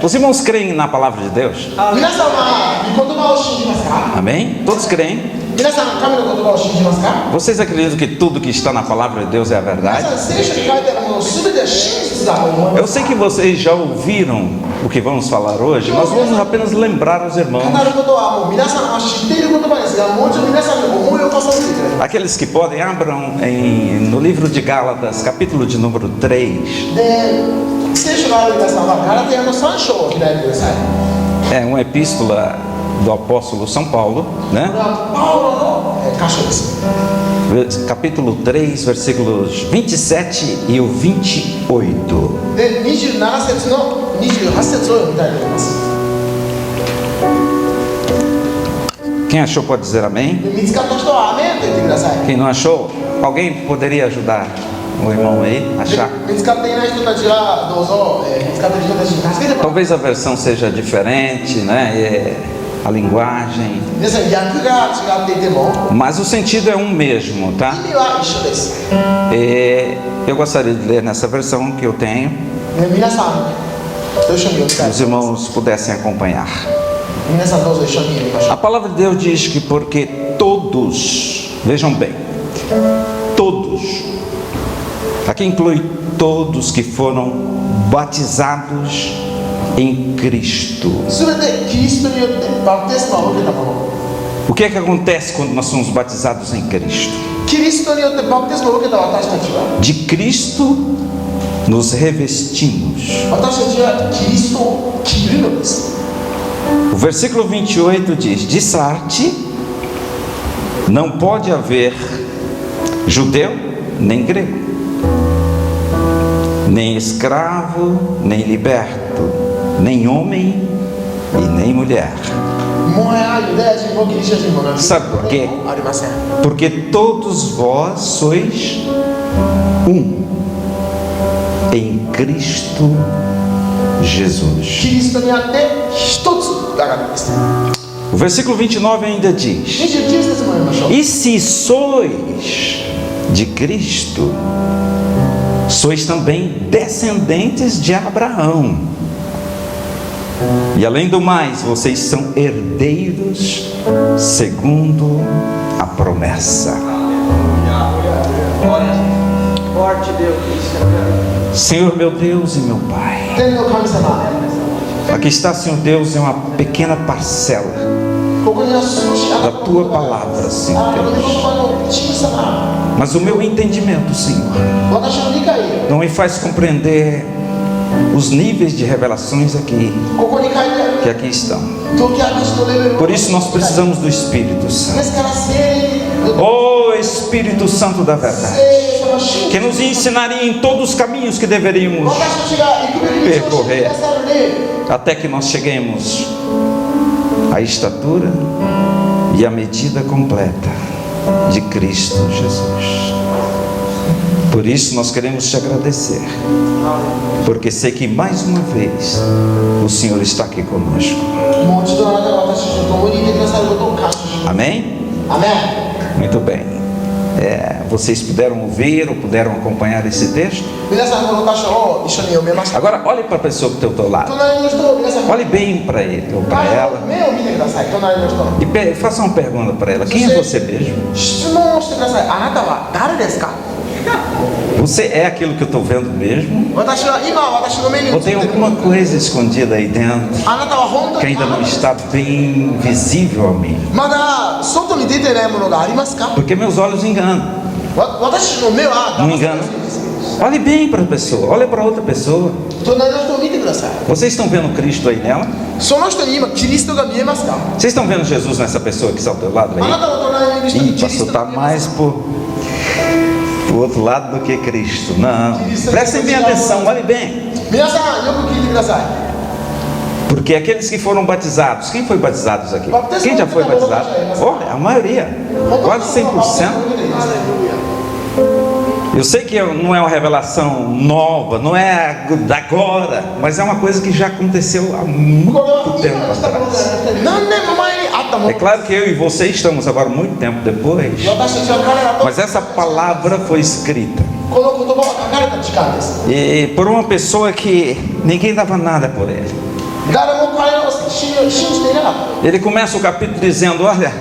Os irmãos creem na palavra de Deus? 皆さんは御言葉を信じますか？ Amém? Todos creem? 皆さん神の言葉を信じますか？ Vocês acreditam que tudo que está na palavra de Deus é a 皆 verdade? さん聖書に書いてあるもの全ては真実だと思いま Eu す sei que vocês já ouviram o que vamos falar hoje, mas vamos apenas lembrar aos 語 irmãos. ることはもう皆さんは知っている言葉ですが、もう一度皆さんに思い起こさせていただきます。 Aqueles que podem, abram no livro de Gálatas, capítulo de número 3. で、聖書のある皆さんはガラテヤの3章を開いてください。 É uma epístola do apóstolo São Paulo, こ né? れはパウロの箇所です。 Capítulo 3, versículos 27 e o 28. で、27節の28節を読みたいと思います。 Quem achou pode dizer amém. で、見つかった人はアメンと言ってください。 Quem não achou, alguém poderia ajudar o irmão aí a で achar? 見つかっていない人たちはどうぞ、見つかっている人たちに助けてもらう。 Talvez a versão seja diferente, né? A linguagem, 皆さん訳が違っていても mas o sentido é um mesmo, tá? 意味は一緒です。 Eu gostaria de ler nessa versão que eu tenho, ね、皆さんと一緒に読みたい os と思います。 irmãos pudessem acompanhar. 皆さんどうぞ一緒に読みましょ A palavra de Deus diz que porque todos, vejam bem, todos, aqui inclui todos que foram batizados em Cristo. う。すべてキリストによってバプテスマを受けたもの。 O que é que acontece quando nós somos batizados em Cristo? キリストによってバプテスマを受けた私たちは、 De Cristo nos revestimos. 私たちはキリストを着るのです。 O versículo 28 diz: de Sarte não pode haver judeu nem grego, nem escravo nem liberto, nem homem e nem mulher. もはやユダヤ人もギリシャ人もなく、 Sabe por quê? ありません。 Porque todos vós sois em Cristo Jesus. キリストにあって一つだからです。 O versículo 29 ainda diz: 29節も読みましょう。 E se sois de Cristo, sois também descendentes de Abraão. E além do mais, vocês são herdeiros segundo a promessa. Forte Deus. Senhor meu Deus e meu Pai, 天の神様、 aqui está, Senhor Deus, é uma pequena parcela ここには少しあな da たの Tua 言葉 palavra, あ Senhor なたの言 Deus. 葉の小さな Mas o meu entendimento, Senhor, 私の理解、 não me faz compreender os níveis de revelações aqui, ここに書いてあ que る aqui estão. 解き明かしのレベルを Por isso nós precisamos do Espírito で Santo. すから聖霊に Oh Espírito Santo da verdade, 聖霊様信 que じ nos ensinaria em todos os caminhos que deveríamos 私たちが行くべき道を教えてくださる霊 até que nós cheguemos à estatura e à medida completa de Cristo Jesus. Por isso nós queremos te agradecer, porque sei que mais uma vez o Senhor está aqui conosco. もう一度あなたが私たちと共にいてくださることを感謝します。 Amém? アメン。 Muito bem. Vocês puderam ouvir ou puderam acompanhar esse texto? 皆さんこの箇所を一緒に読めました。 Agora olhe para a pessoa que está ao teu lado. 隣の人を皆さん Olhe bem para ele ou para ela 目を見てください。隣の人の e faça uma pergunta para ela. Quem é você mesmo? 質問をしてください。あなたは誰ですか？ Você é aquilo que eu estou vendo mesmo? 私は今私の目に映 Ou ってい tem る。 alguma coisa escondida aí dentro あなたは本当 que に ainda não está bem visível a mim? まだ外に出てないものがありますか？ Porque meus olhos enganam. 私の目は Não 騙され engano. やすいです。 Olhe bem para a pessoa, olhe para outra pessoa. 隣の人を見てください。 Vocês estão vendo Cristo aí nela? その人に今キリストが見えますか？ Vocês estão vendo Jesus nessa pessoa que está ao teu lado あな aí? たの隣にいる人に Ih, キリス pastor, ト está が見えます mais pro outro lado do que Cristo. Não. Prestem bem atenção, olhe bem. 皆さんよく聞いてください。 Porque aqueles que foram batizados, quem foi batizados aqui? Quem já foi batizado? Olha, a maioria, quase 100%. Eu sei que não é uma revelação nova, não é agora, mas é uma coisa que já aconteceu há これ muito は今 tempo のしたことじ atrás. ゃなくて何年も前にあったも É の。 claro que eu e você estamos agora muito tempo depois, 私たちは彼らと mas essa palavra foi escrita この言葉が書かれた時間です。 E por uma pessoa que ninguém dava nada por ele. 誰も彼を信じていなかった。 Ele começa o capítulo dizendo: olha,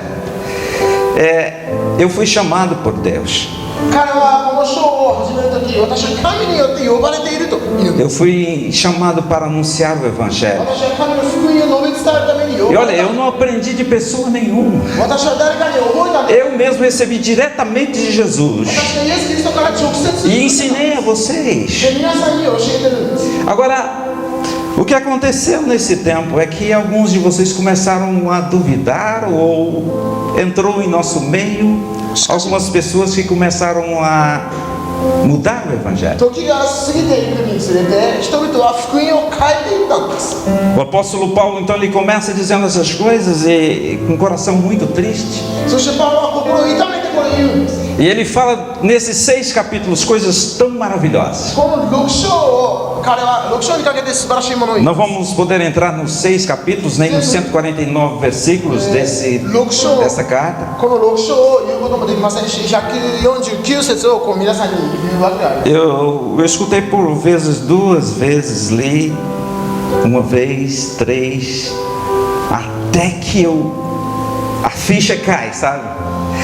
eu fui chamado por Deus. 彼はこの章を始めるとき、私は神によって呼ばれていると言うんで Eu す。 fui chamado para anunciar o Evangelho. 私は神の福音を述べ伝えるために呼 E ば olha, れ eu た。 não aprendi de pessoa nenhuma. 私は誰かに覚えたんです。 Eu mesmo recebi diretamente de Jesus 私がイエス・キリストから直接 e ensinei a vocês. で皆さんに教えてるんです。 Agora, o que aconteceu nesse tempo é que alguns de vocês começaram a duvidar ou entrou em nosso meio algumas pessoas que começaram a mudar o Evangelho. 時が過ぎていくにつれて、人々は福音を変えていったんです。 O apóstolo Paulo então ele começa dizendo essas coisas e com um coração muito triste. そしてパウロは心を痛めてこれ言うんです。 E ele fala nesses 6 capítulos coisas tão maravilhosas. この6章を彼は6章にかけて素晴らしいものを言い Não ます。 vamos poder entrar nos 6 capítulos nem nos 149 versículos dessa carta. この6章を言うこともできませんし、149節をこう皆さんに言うわけではありません。 Eu escutei por vezes, 2 vezes, li 1 vez, 3, até que a ficha cai, sabe?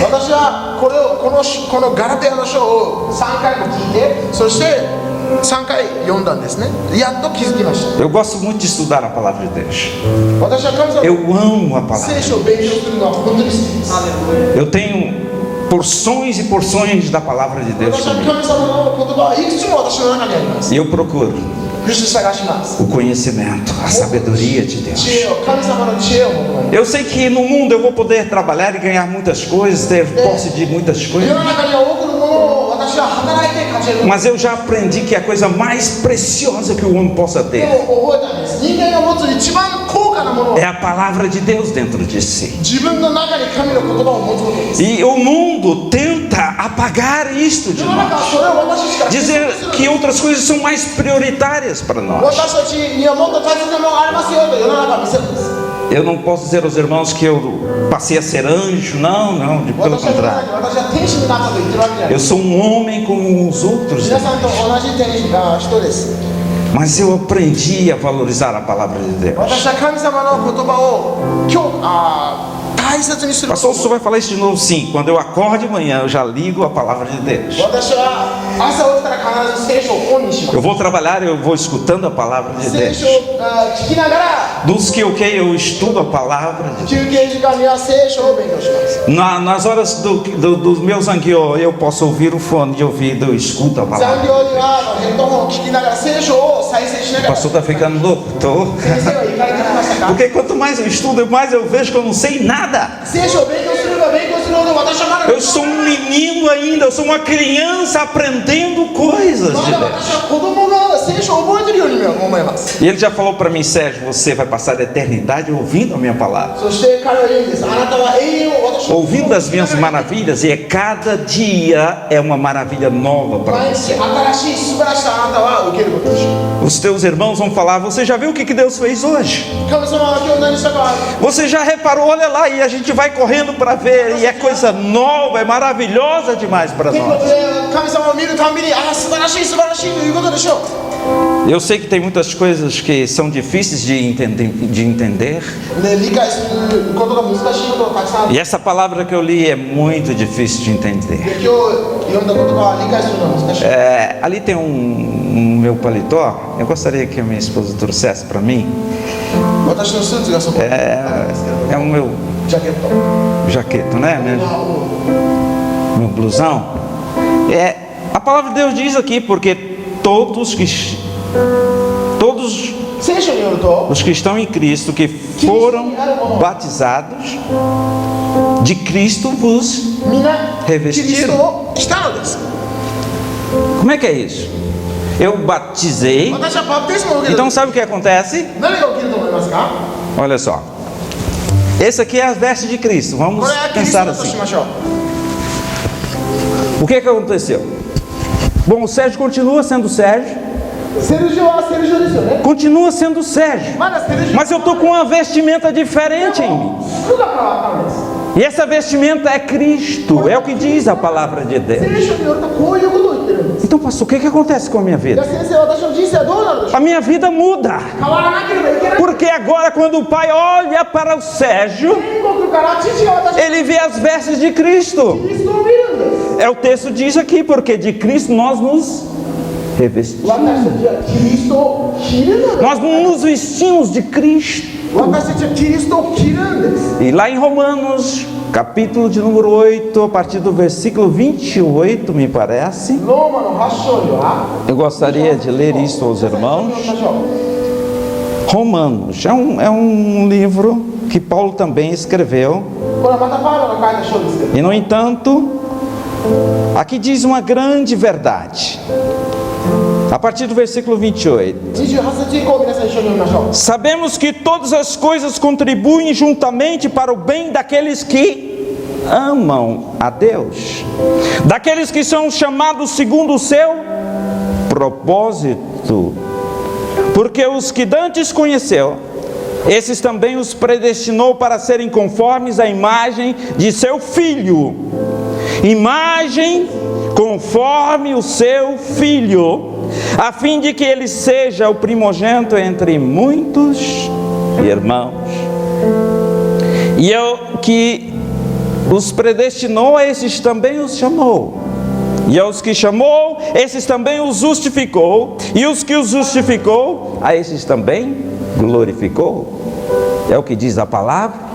私はこのガラテヤの書を3回も聞いて、そして3回読んだんですね。やっと気づきました。 Eu gosto muito de estudar a palavra de Deus. 私は神様 Eu amo a palavra. 聖書を勉強するのは本当に好きです。 Eu tenho porções e porções da palavra de Deus 私は comigo. 神様の言葉はいくつも私の中にあります。 E eu procuro そして探します。 o conhecimento, a sabedoria de Deus. 知恵を、神様の知恵を求めます。 Eu sei que no mundo eu vou poder trabalhar e ganhar muitas coisas, ter posse de muitas 世 coisas. の中には多くのものを私は働いて勝ち得る。 Mas eu já aprendi que a coisa mais preciosa que o homem possa で ter も覚えたんです。人間が持つ一番高価なもの é は a palavra de Deus dentro de si. 自分の中に神の言葉を持つことです。 E o mundo tenta apagar isto de 世の中は nós. それを私しか Dizer que outras coisas são mais prioritárias para nós. 私たちにはもっと大切なものがありますよと世の中は見せるんです。 Eu não posso dizer aos irmãos que eu passei a ser anjo, não, pelo 私は皆さん contrário. に私は天使になったと言ってるわけじゃない Eu sou um homem como os outros. 皆さんと同じ天使が人です。 Mas eu aprendi a valorizar a palavra de Deus. 私は神様の言葉を大切にする。 Pastor, o senhor vai falar isso de novo? Sim. Quando eu acordo de manhã, eu já ligo a palavra de Deus. 私は朝起きたら必ず聖書をオンにしま Eu す。 vou trabalhar, eu vou escutando a palavra de 聖 Deus. 書を聞きながら Dos que eu estudo a palavra de Deus. 休憩時間には聖書を勉強します。 Nas horas do meu zangueô, eu posso ouvir o fone de ouvido, eu escuto a 残 palavra. 業にはヘッドホンを聞きながら聖書を再生しな O がら pastor está ficando louco? Tô. 先生は行かれてきましたか？ Porque quanto mais eu estudo, mais eu vejo que eu não sei nada. 聖書を勉強すれば勉強するほど私はまだ Eu sou um menino ainda, eu sou uma criança aprendendo coisas ま de だ Deus. 私は子供が聖書を覚えてるように思えます。 E ele já falou para mim, Sérgio, você vai passar a eternidade ouvindo a minha palavra, そして彼は言うんです。あなたは永遠を私を ouvindo as minhas maravilhas, e cada dia é uma maravilha nova para 毎日 você. 新しい素晴らしさあなたは受けることでしょう。 Os teus irmãos vão falar, você já viu o que Deus fez hoje? 神様は今日何したか。 Você já reparou, olha lá, e a gente vai correndo para ver, e é coisa nova, é maravilhosa demais para 天国 nós. で神様を見るたんびに素晴らしい素晴らしいということでしょう。 Eu sei que tem muitas coisas que são difíceis de entender. で理解することが難しいことがたくさんある。 E essa palavra que eu li é muito difícil de で entender. 今日読んだ言葉は理解するのは難しい。 Ali tem meu paletó. Eu gostaria que a minha esposa trouxesse para mim. 私のスーツがそこにあるんですけど、 É o meu ジャケット。 jaqueta, né? Meu blusão. A palavra de Deus diz aqui, porque todos聖書によると、 os que estão em Cristo, que foram batizados, de Cristo vos みんなキリストを来たのです。 Como é que é isso? Eu batizei. 私はバプテスマを受けた。 Então sabe o que acontece? 何が起きると思いますか？ Olha só. Esse aqui é a veste de Cristo. こ Vamos れはキリスト pensar だと assim. しましょう。 O que aconteceu? Bom, o Sérgio continua sendo Sérgio. セルジオはセルジオですよね。 Continua sendo Sérgio. まだセルジオ。 Mas eu tô com uma vestimenta diferente em mim. 服が変わったんです。E essa vestimenta é Cristo, é o que diz a palavra de Deus. 聖書によるとこういうことを言ってるんです。 Então, pastor, o que acontece com a minha じゃ vida? あ先生、私の人生はどうなるでしょう。 A minha vida muda. 変わらなければいけない。 Porque agora, quando o pai olha para o Sérgio, 天国から父が私 ele vê as vestes de Cristo. キリストを見るんです。 É o texto diz aqui, porque de Cristo nós nos revestimos. 私たちはキリストを着るのです。 Nós nos vestimos de Cristo. 私たちはキリストを着るんです。 E lá em Romanos, capítulo de número 8, a partir do versículo 28, me parece. ローマの8章には Eu gostaria de ler isso aos irmãos. 読みましょう。 Romanos é um livro que Paulo também escreveu. これはまたパウロが書いた書ですけど、 E no entanto, aqui diz uma grande verdade. A partir do versículo 28. 28節以降皆さん一緒に読みましょう。 Sabemos que todas as coisas contribuem juntamente para o bem daqueles que amam a Deus, daqueles que são chamados segundo o seu propósito. Porque os que dantes conheceu, esses também os predestinou para serem conformes à imagem de seu Filho. Imagem conforme o seu Filho, a fim de que ele seja o primogênito entre muitos irmãos. E eu que os predestinou, a esses também os chamou. E aos que chamou, esses também os justificou. E os que os justificou, a esses também glorificou. É o que diz a palavra.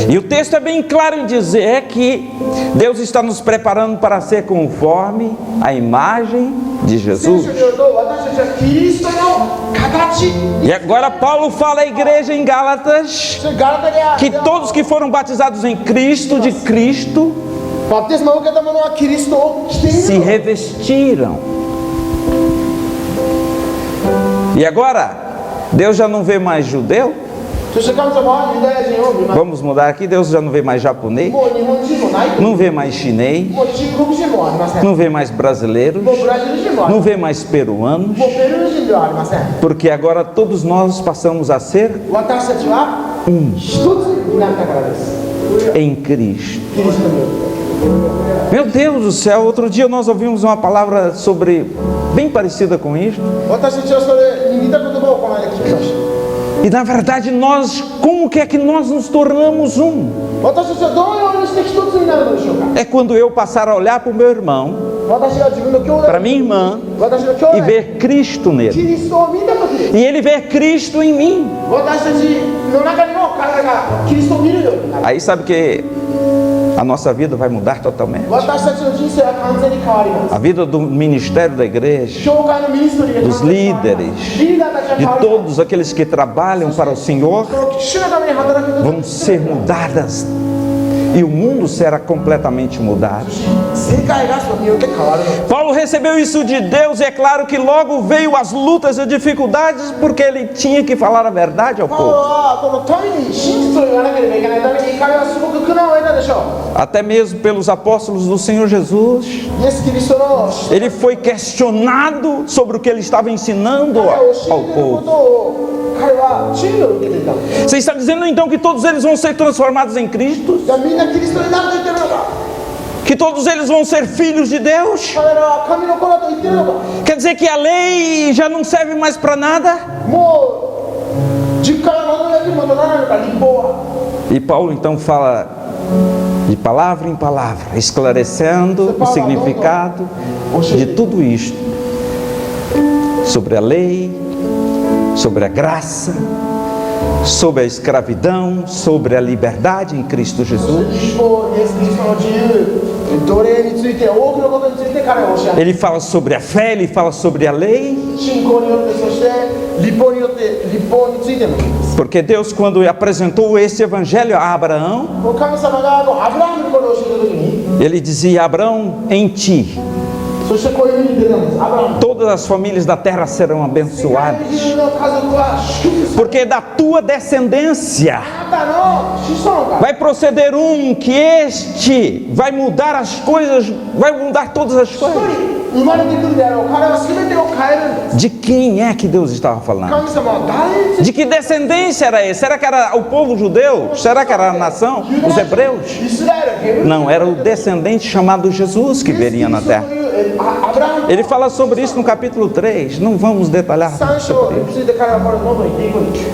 E o texto é bem claro em dizer que Deus está nos preparando para ser conforme a imagem de 聖 Jesus. 書によると私たちはキリストの形。 E agora Paulo fala à igreja em Gálatas それガラタであ que todos que foram batizados em Cristo, de Cristo, バプテスマを受けた者はキリストを着てい se るの。 revestiram. E agora, Deus já não vê mais judeu? そして神様はユダヤ人を見ます。 Vamos mudar aqui, Deus já não vê mais japonês, もう日本人もない。 não vê mais chinês, もう中国人もありません。 não vê mais brasileiros, もうブラジル人もあり não ません。 vê mais peruanos, もうペルー人ではありません。 porque agora todos nós passamos a ser 私たちは一つになったからです。 em Cristo. キリストによって。 Meu Deus do céu, outro dia nós ouvimos uma palavra sobre, bem parecida com isto, 私たちはそれに似た言葉をこの間聞きました。 e na verdade nós, como que é que nós nos tornamos um? 私たちはどのようにして一つになるのでしょうか。 É quando eu passar a olhar para o meu irmão, 私が自分の兄弟 para minha irmã, 私の兄 e 弟 ver Cristo キ nele, リストを見た時です e ele ver Cristo em mim. 私たちの中にも彼らがキリストを見るようになる。 Aí sabe que a nossa vida vai mudar totalmente. 私たちの人生は完全に変わります。 A vida do ministério da igreja, 教会のミニストリーが dos 完全に変わります líderes, リーダーたちは de 変わります。 todos aqueles que trabalham para o Senhor, その主のために働く人 vão ser mudadas. E o mundo será completamente mudado. 世界がそれによって変わるのです。 Paulo recebeu isso de Deus e é claro que logo veio as lutas e dificuldades porque ele tinha que falar a verdade ao パウロ povo. はこの民に真実を言わなければいけないために彼はすごく苦難を得たでしょ Até mesmo pelos apóstolos do Senhor Jesus. う。イエス・キリストの Ele foi questionado sobre o que ele estava ensinando 彼が ao 教えているこ povo. とを彼は注意を受けていたのです。 Você está dizendo então que todos eles vão ser transformados em Cristo? じゃあみんなキリストになると言ってるのか。 Que todos eles vão ser filhos de Deus? 彼らは神の子だと言ってるのか。 Quer dizer que a lei já não serve mais para nada? もう10回は守る役にも立たないのか、立法は。 E Paulo então fala de palavra em palavra, esclarecendo o significado de tudo isto, sobre a lei, sobre a graça, sobre a escravidão, sobre a liberdade em Cristo Jesus. 立法、イエス・キリストの自由、奴隷について、多くのことについて彼は教えて、 Ele fala sobre a fé, ele fala sobre a lei, 信仰によって、そして立法によって、立法についても言います。 porque Deus, quando apresentou esse evangelho a Abraão, 神様がアブラハムにこれを教えたときに、 ele dizia: Abraão, em ti そしてこういうふうに言ってたんです。アブラハム、 todas as famílias da terra serão 世界 abençoadas, 中の家族は祝福される。 porque da tua descendência あなたの子孫から vai proceder que este vai mudar as coisas, vai mudar todas as 一 coisas. 人生まれてくるであろう。彼は全てを変です。 De quem é que Deus estava falando? 神様は誰に De que descendência era esse? Será que era o povo judeu? Será que era a nação? Os hebreus? イスラエルはヘブル Não, era o descendente chamado Jesus que viria na terra. そういうアブラハム Ele fala sobre isso no capítulo 3. Não vamos detalhar 3章 sobre に isso. ついて彼はこれどんどん言っていくんです。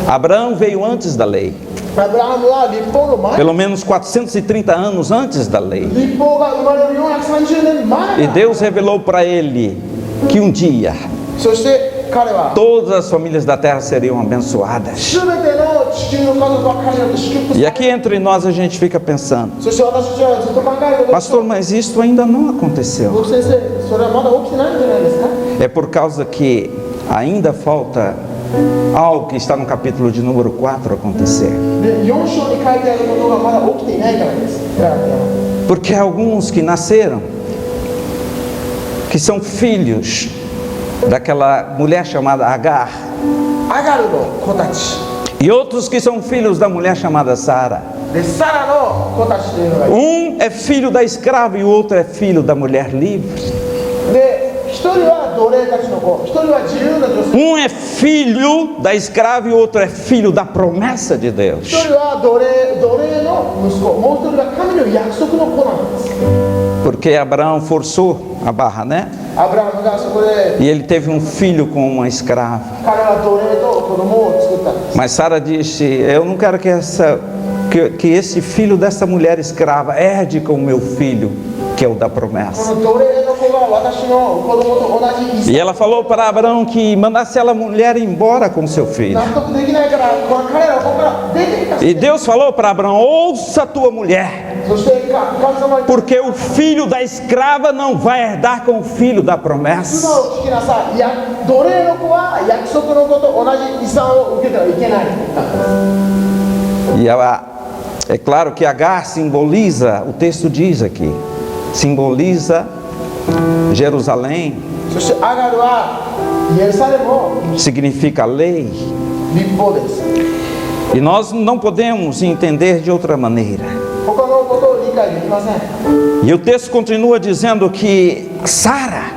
Abraão veio antes da lei. アブラハムは立法の前、 Pelo menos 430 anos antes da lei. 立法が生まれる430年前 E Deus revelou para ele que um dia そして彼は todas as famílias da terra seriam abençoadas. 全ての地球の家族は彼によって祝福さ E れ aqui entre nós a gente fica pensando: そして私たちはずっと考えることです。 pastor, mas isso ainda não aconteceu. 僕先生、それはまだ起きてないんじゃないですか。 É por causa que ainda falta algo que está no capítulo de número 4 acontecer. で、4章に書いてあることがまだ起きていないからです。 Porque há alguns que nasceram, que são filhos daquela mulher chamada Agar, アガルの子たち e outros que são filhos da mulher chamada Sara. で、サラの子たちというのがいる。 Um é filho da escrava e o outro é filho da mulher livre. で、一人は奴隷たちの子、一人は自由な女性、 Um é filho da escrava e o outro é filho da promessa de Deus. 一人は奴隷の息子、もう一人が神の約束の子なんです。 Porque Abraão forçou a barra, né? アブラハムがそこで E ele teve um filho com uma escrava. 彼は奴隷と子供を作ったんです。 Mas Sara disse: eu não quero que esse filho dessa mulher escrava herde com o meu filho, que é o da こ promessa. の奴隷の子が私の子供と同じ E ela falou para Abraão que mandasse aquela mulher embora com seu filho. 納得できないからこの彼らはここから出ていかせ E て Deus falou para Abraão: ouça a tua mulher, そして神様に porque o filho da escrava não vai herdar com o filho da 妻 promessa. を聞きなさい。奴隷の子は約束の子と同じ遺産を受けてはいけない。 E é claro que Agar simboliza, o texto diz aqui, simboliza Jerusalém, そしてアガルはイエルサレムを significa lei. 立法です。 E nós não podemos entender de outra maneira. 他のことを理解できません。 E o texto continua dizendo que Sara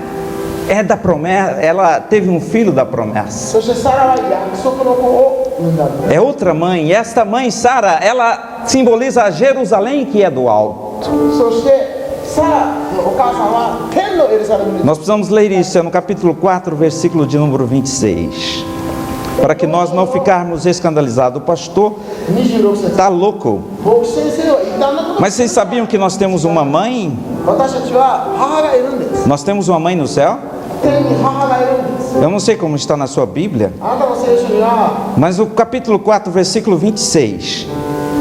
é da promessa, ela teve um filho da promessa. そしてサラは約束の子を産んだんです。 É outra mãe, e esta mãe Sara, ela simboliza a Jerusalém que é do alto. そしてサラのお母さんは天のエルサレムに Nós precisamos ler isso, é no capítulo 4, versículo de número 26. Para que nós não ficarmos escandalizados. O pastor 26節。 está louco. 牧師先生は一旦のこと Mas vocês sabiam que nós temos uma mãe? 私たちは母がいるんです。 Nós temos uma mãe no céu? 天に母がいるんです。 Eu não sei como está na sua Bíblia, あなたの聖書には mas o capítulo 4, versículo 26.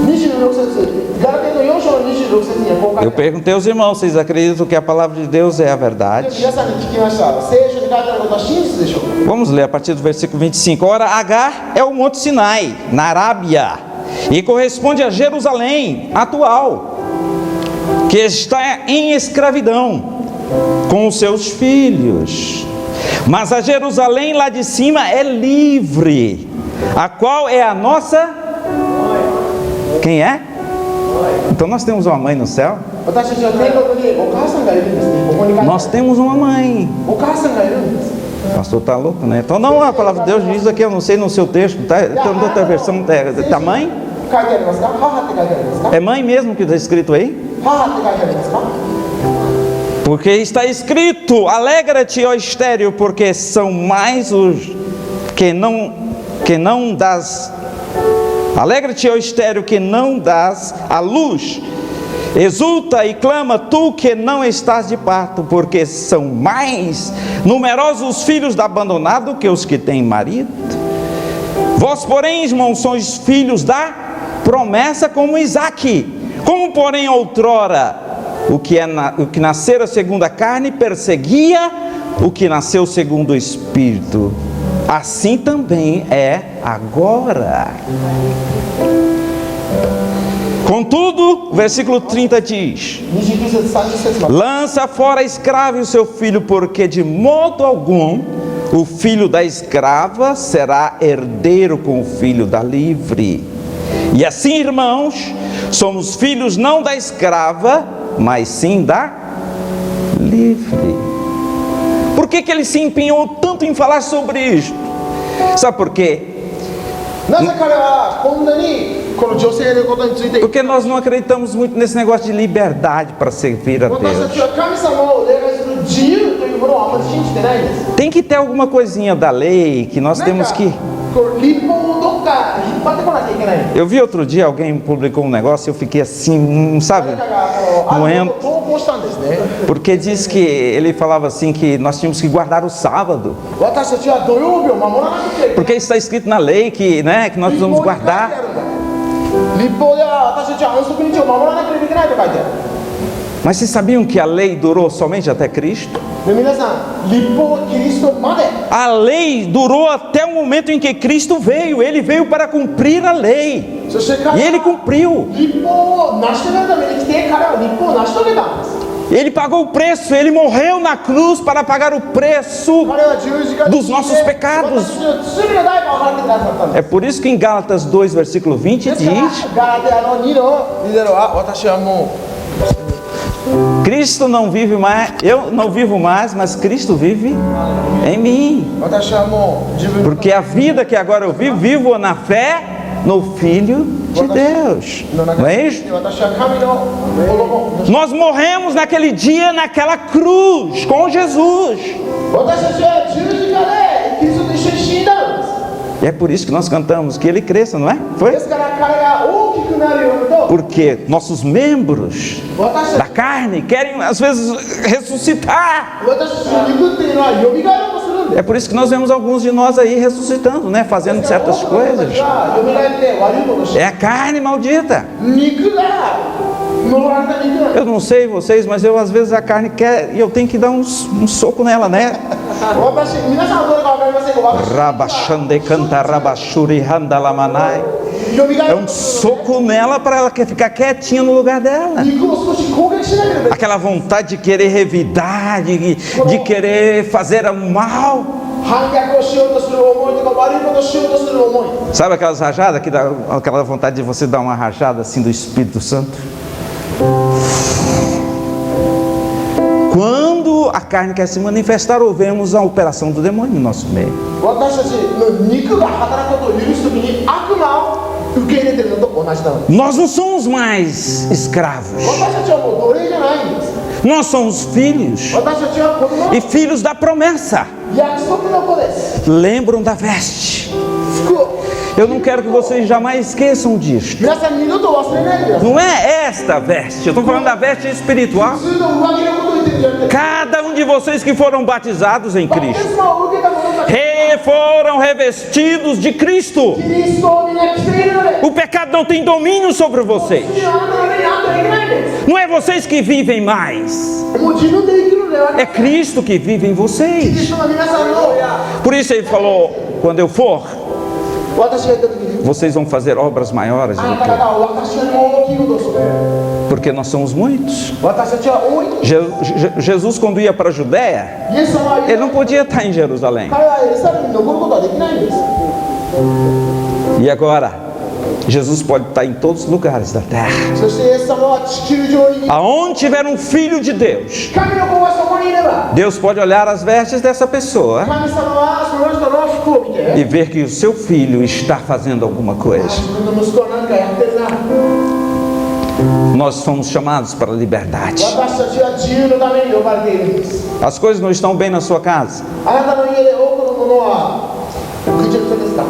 26節、ガラテヤの4章の26節にはこう書いてあ Eu る。 perguntei aos irmãos, vocês acreditam que a palavra de Deus é a verdade? 皆さんに聞きました。聖書に書いてあることは真実でしょうか。 Vamos ler a partir do versículo 25. Ora, Agar é o Monte Sinai, na Arábia, e corresponde a Jerusalém atual, que está em escravidão, com os seus filhos. Mas a Jerusalém lá de cima é livre, a qual é a nossa... Quem é? Então nós temos uma mãe no céu? 私たちは天国にお母さんがいるんですね。ここに書いてある。 Nós temos uma mãe. お母さんがいるんです。 O pastor está louco, né? Então não, a palavra de Deus diz aqui, eu não sei no seu texto, tá? Tem outra versão, tá mãe? 書いてありますか？母って書いてありますか？ É mãe mesmo que está escrito aí? 母って書いてありますか？ Porque está escrito: alegra-te, ó estéril, porque são mais os que não das. Alegra-te, ó estéril, que não das a luz. Exulta e clama, tu que não estás de parto, porque são mais numerosos os filhos da abandonada que os que têm marido. Vós, porém, irmãos, sois filhos da promessa como Isaque. Como, porém, outrora o que nascera segundo a carne perseguia o que nasceu segundo o Espírito, assim também é agora. Contudo, o versículo 30 diz: 29節、30節まで。 lança fora a escrava e o seu filho, porque de modo algum o filho da escrava será herdeiro com o filho da livre. E assim, irmãos, somos filhos não da escrava, mas sim da livre. Por que ele se empenhou tanto em falar sobre isto? Sabe por quê? なぜ彼はこんなにこの女性のことについて Porque nós não acreditamos muito nesse negócio de liberdade para servir a 私た Deus. ちは神様を礼拝する自由というものをあまり信じてないんです Tem que ter alguma coisinha da lei que nós なん temos か que... こう立法をどっか引っ張ってこなきゃいけない Eu vi outro dia alguém publicou um negócio e eu fiquei assim, sabe? 誰かがこのあるものを投稿したんですね Porque diz que ele falava assim que nós tínhamos que guardar o sábado. 私たちは土曜日を守らなくてはいけない Porque está escrito na lei que, né, que nós 立 precisamos 法に書いてあ guardar. るんだ立法では私たちは安息日を守らなければいけないと書いてある Mas vocês sabiam que a lei durou somente até Cristo? で皆さん立法はキリストまで A lei durou até o momento em que Cristo veio. Ele veio para cumprir a lei. そして E 彼 ele は cumpriu. 立法を成し遂げるために来て彼は立法を成し遂げたんです Ele pagou o preço. Ele morreu na cruz para pagar o preço. 彼は十字架に dos nossos pecados. 私たちの罪の代価を払ってくださったんです É por isso que em Gálatas 2, versículo 20 ですから diz: ガラテヤの2の2は私はも Cristo não vive mais, eu não vivo mais, mas Cristo vive em mim. う私はもう自分 Porque a vida que agora eu vivo, vivo na fé no Filho de Deus. の中 Não é で isso? 私は神の子供 Nós morremos naquele dia, naquela cruz, com Jesus. 私たちは十字架でキリストと一緒に死んだんです E é por isso que nós cantamos que Ele cresça, não é? で Foi? すから彼が大きくなるようにと Porque nossos membros 私 da たち carne querem às vezes ressuscitar. 私たちの肉っていうのはよみがえろうとするんです É por isso que nós vemos alguns de nós aí ressuscitando, né? Fazendo ですから certas 多くの人た coisas. ちはよみがえって悪いことをして É a carne maldita. 肉が呪われた肉なんです Eu não sei vocês, mas eu às vezes a carne quer e eu tenho que dar um soco nela, né? 私皆さんはどれか分かりませんが私 Rabachande canta rabachuri handalamanai. よみがえ É ろう um とする soco nela para ela ficar quietinha no lugar dela. 肉を少し攻撃しなければいけない Aquela vontade de querer revidar, de querer fazer o mal. 反逆をしようとする思いとか悪いことをしようとする思い Sabe aquelas rajadas que dá aquela vontade de você dar uma rajada assim do Espírito Santo? Quando a carne quer se manifestar, ouvemos a operação do demônio no nosso meio. 私たちの肉が働くことを許すときに悪魔を受け入れてるのと同じなのです Nós não somos mais escravos, 私たちはもう奴隷じゃないんです nós somos filhos 私たちは子供 e filhos da promessa. 約束の子です Lembram da veste? 服を Eu não quero que vocês jamais esqueçam disto. 皆さん二度と忘れないでください Não é esta veste, eu estou falando da veste espiritual. 普通の上着のことを言ってるんじゃなくて Cada um de vocês que foram batizados em バプテ Cristo スマを受けた者たち foram revestidos de Cristo. キリストを皆着ているので O pecado não tem domínio sobre vocês. 罪はあなたの上にあってはいけないんです Não é vocês que vivem mais, もう自分で生きるのではな é く Cristo que vive em キリ vocês. ストが皆さんの Por isso ele falou: quando eu for, 私が言った時に vocês vão fazer obras maiores あ do な que た eu. 方は私よりも大きいことをする Porque nós somos muitos. 私たちは多い Jesus, quando ia para a Judéia, イエス様は ele não podia estar em Jerusalém. 彼はエルサレムに残ることはできないんです E agora, Jesus pode estar em todos os lugares da terra. そしてイエス様は地球上に Aonde tiver um filho de Deus, 神の子がそこにいれば Deus pode olhar as vestes dessa pessoa 神様はその人の服を見て e ver que o seu filho está fazendo alguma coisa. 自分の息子は何かやってるな Nós fomos chamados para a liberdade. 私たちは自由のために呼ばれているんです As coisas não estão bem na sua casa. あなたの家で多くのものはぐちゃぐちゃですか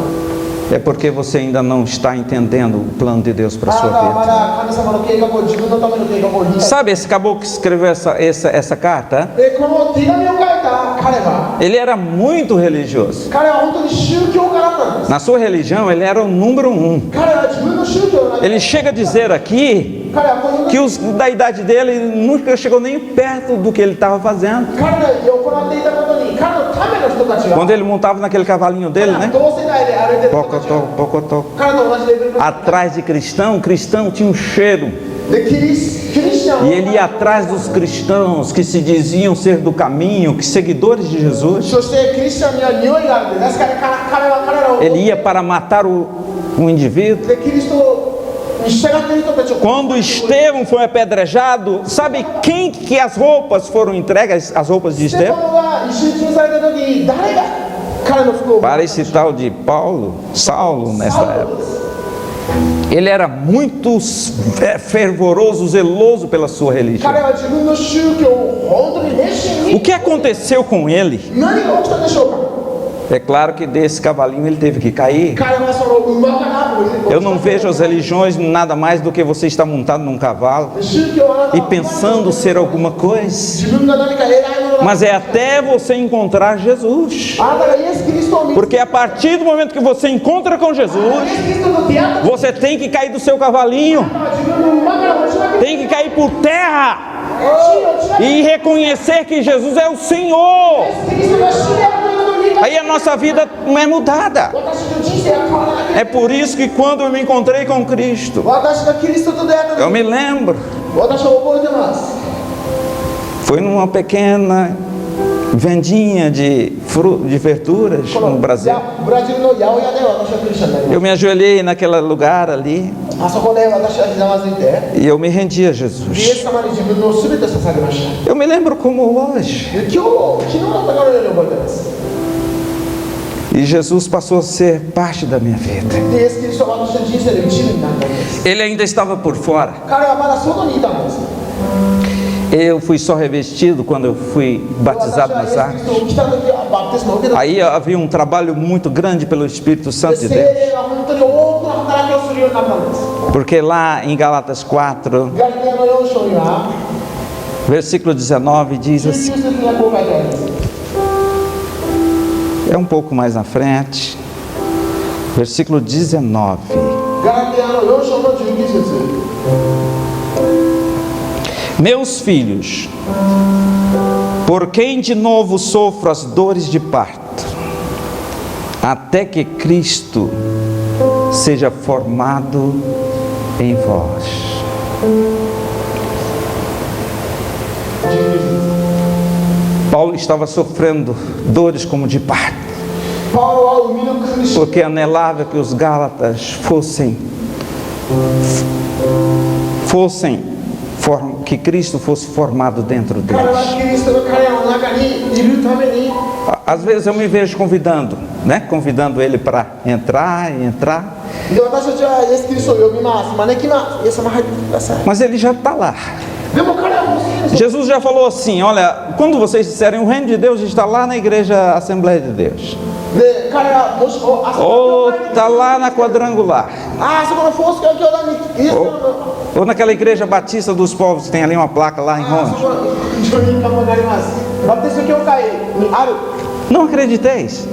É porque você ainda não está entendendo o plano de Deus para a あなたはま sua vida. だ神様の計画を自分のための計画を理解 Sabe esse caboclo que escreveu essa carta? でこの手紙を書いた彼は Ele era muito religioso. 彼は本当に宗教家だったんです Na sua religião, ele era o número 1. 彼は自分の宗教の中で Ele chega a dizer aqui 彼はこういう que os da idade dele nunca chegou nem perto do que ele estava fazendo. 彼らが行っていたことに彼のための人たちは Quando ele montava naquele cavalinho dele, 彼ら né? 同世代で歩いてる人たち Pocotó, は pocotó. 彼と同じレベルの Atrás de cristão tinha um cheiro. でキリスチャン E を ele ia atrás dos cristãos que se diziam ser do caminho, que seguidores de Jesus. そしてキリスチャンには匂いがあるんでですから彼は彼らを Ele ia para matar o indivíduo. でキリストに従っている人たちを Quando Estevão foi apedrejado, sabe quem que as roupas foram entregas, as roupas de ステパ Estevão? ノが一緒に殺された時に誰が彼の服を Para esse tal de Saulo nessa época. Ele era muito fervoroso, zeloso pela sua 彼 religião. は自分の宗教を本当に熱心 O に que aconteceu com ele? 何が起きたでしょうか É claro que desse cavalinho ele teve que cair. 彼はその馬からも Eu não vejo as religiões nada mais do que você estar montado num cavalo 宗教はあなた e は pensando ser alguma coisa. 自分が何か偉いものだ Mas é até você encontrar Jesus. あなたがイエス・キリストを見つけ Porque a partir do momento que você encontra com イエ Jesus, ス・キリストと出会った você tem que cair do seu cavalinho, 自分の馬から落ちなければ tem que cair por terra 地に落ちなけれ e reconhecer que Jesus é o Senhor. ばキリストが死であるということを理解 Aí a nossa vida não é mudada. 私の人生が変わらなけれ É por isso que quando eu me encontrei com Cristo, ば私がキリストと出会った eu 時 me lembro, 私は覚えてます foi numa pequena vendinha de verduras こ no の Brasil. ブラジルの八百屋で私はクリスチャンになりま Eu me ajoelhei naquele lugar ali すあそこで私はひざまずいて e eu me rendi a イエ Jesus. ス様に自分の全てを捧げました Eu me lembro como hoje. で今日昨日だったからのように覚えてます E Jesus passou a ser parte da minha vida. でイエス・キリストは私の人生の一部になったんです Ele ainda estava por fora. 彼はまだ外にいたんです Eu fui só revestido quando eu fui 私 batizado はイエ nas ス・キリ águas. ストを来た時はバプテスマを受けた Aí havia um trabalho muito grande pelo Espírito で Santo de 聖 Deus. 霊が本当に多くの働きをするようになったんです Porque lá em Gálatas 4, ガリテヤの4章には versículo 19, diz 19 assim: 節にはこう書いてあります é um pouco mais na frente, versículo 19. ガラテヤの4章の19節 Meus filhos, por quem de novo sofro as dores de parto, até que Cristo seja formado em vós. 19節 Paulo estava sofrendo dores como de parto, パウロは生みの苦しみ porque anelava que os Gálatas que Cristo fosse formado dentro 彼は deles. キリストが彼らの中にいるために Às vezes eu me vejo convidando, né? Convidando ele para entrar e entrar, で私たちはイエス・キリストを呼びます招きますイエス様入ってください mas ele já está lá. でも彼はもうすでに Jesus já falou assim: olha, quando vocês disserem o reino de Deus está lá na igreja Assembleia de Deus, で彼はもしあそこ ou の教会に está lá na quadrangular, あそこのフォース教教団にイエス様の ou naquela igreja batista dos povos, tem ali uma placa lá em あそ Roma. この上人看板がありますバプテスト教会にある Não acrediteis,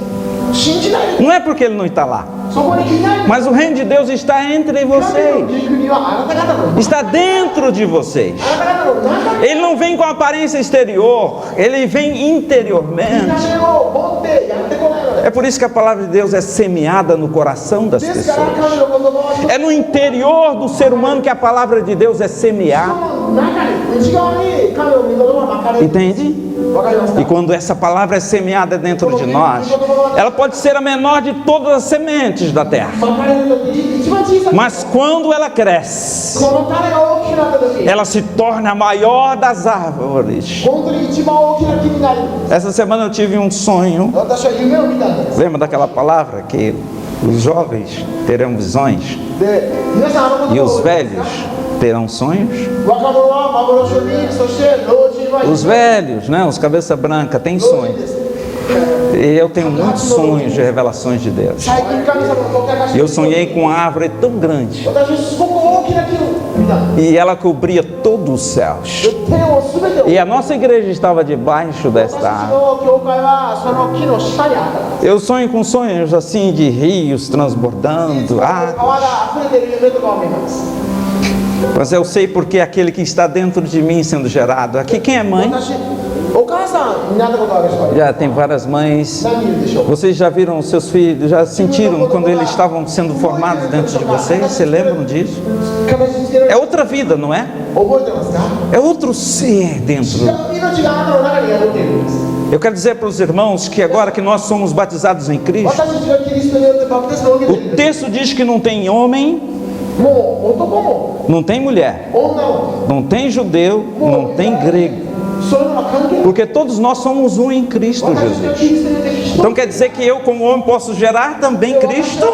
信じないで não é porque ele não está lá, そこにいない mas o reino de Deus está entre 神の vocês, 御国はあなた方の está dentro de vocês. あなた方の中に Ele não vem com aparência exterior, ele vem 見 interiormente. た目を持ってやってこないので É por isso que a palavra de Deus é semeada no coração das ですから pessoas. 神の言葉は É no interior do ser humano que a palavra de Deus é 人 semeada. の中に内側に神の御言葉はまかれる Entende? わかりますか E quando essa palavra é semeada dentro de nós, ela pode ser a menor de todas as sementes da terra. まかれる時に一番小さい Mas quando ela cresce, この種が大きくなった時 ela se torna a maior das árvores. 本当に一番大きな木になる Essa semana eu tive um sonho. 私は夢を見たんです Lembra daquela palavra que os jovens terão visões で皆さんあの e ことを os velhos terão sonhos? 若者は幻を見そして老人は Os velhos, né, os cabeça branca, têm 老人 sonhos. です E eu tenho muitos sonhos de revelações de Deus. 最近神様の解き明かし E eu sonhei com uma árvore tão grande 私すごく大きな木を見たんです e ela cobria todos os céus. で天を全てを E a nossa igreja estava debaixo 私 desta たち árvore. の教会はその木の下にあったんです Eu sonho com sonhos assim de rios transbordando. 川が溢れている夢とかを見ます Mas eu sei porque aquele que está dentro de mim sendo gerado. Aqui quem é mãe? 私お母さんになったことある人はいる Já tem várias mães. 何人いるでしょう Vocês já viram os seus filhos, já sentiram quando eles estavam sendo formados dentro de vocês? Vocês lembram disso? 形付けられ É outra vida, não é? 覚えてますか É outro ser dentro. 違う命があなたの中に宿っているんです Eu quero dizer para os irmãos que agora que nós somos batizados em Cristo, 私たちがキリストによってバプテスマを受けている o texto diz que não tem homem もう男も não tem mulher, 女も não tem judeu, não tem grego, そういうのは関係ない。 porque todos nós somos um em Cristo 私たちは Jesus. キリストによって一つ Então quer dizer que eu, como homem, posso gerar também Cristo?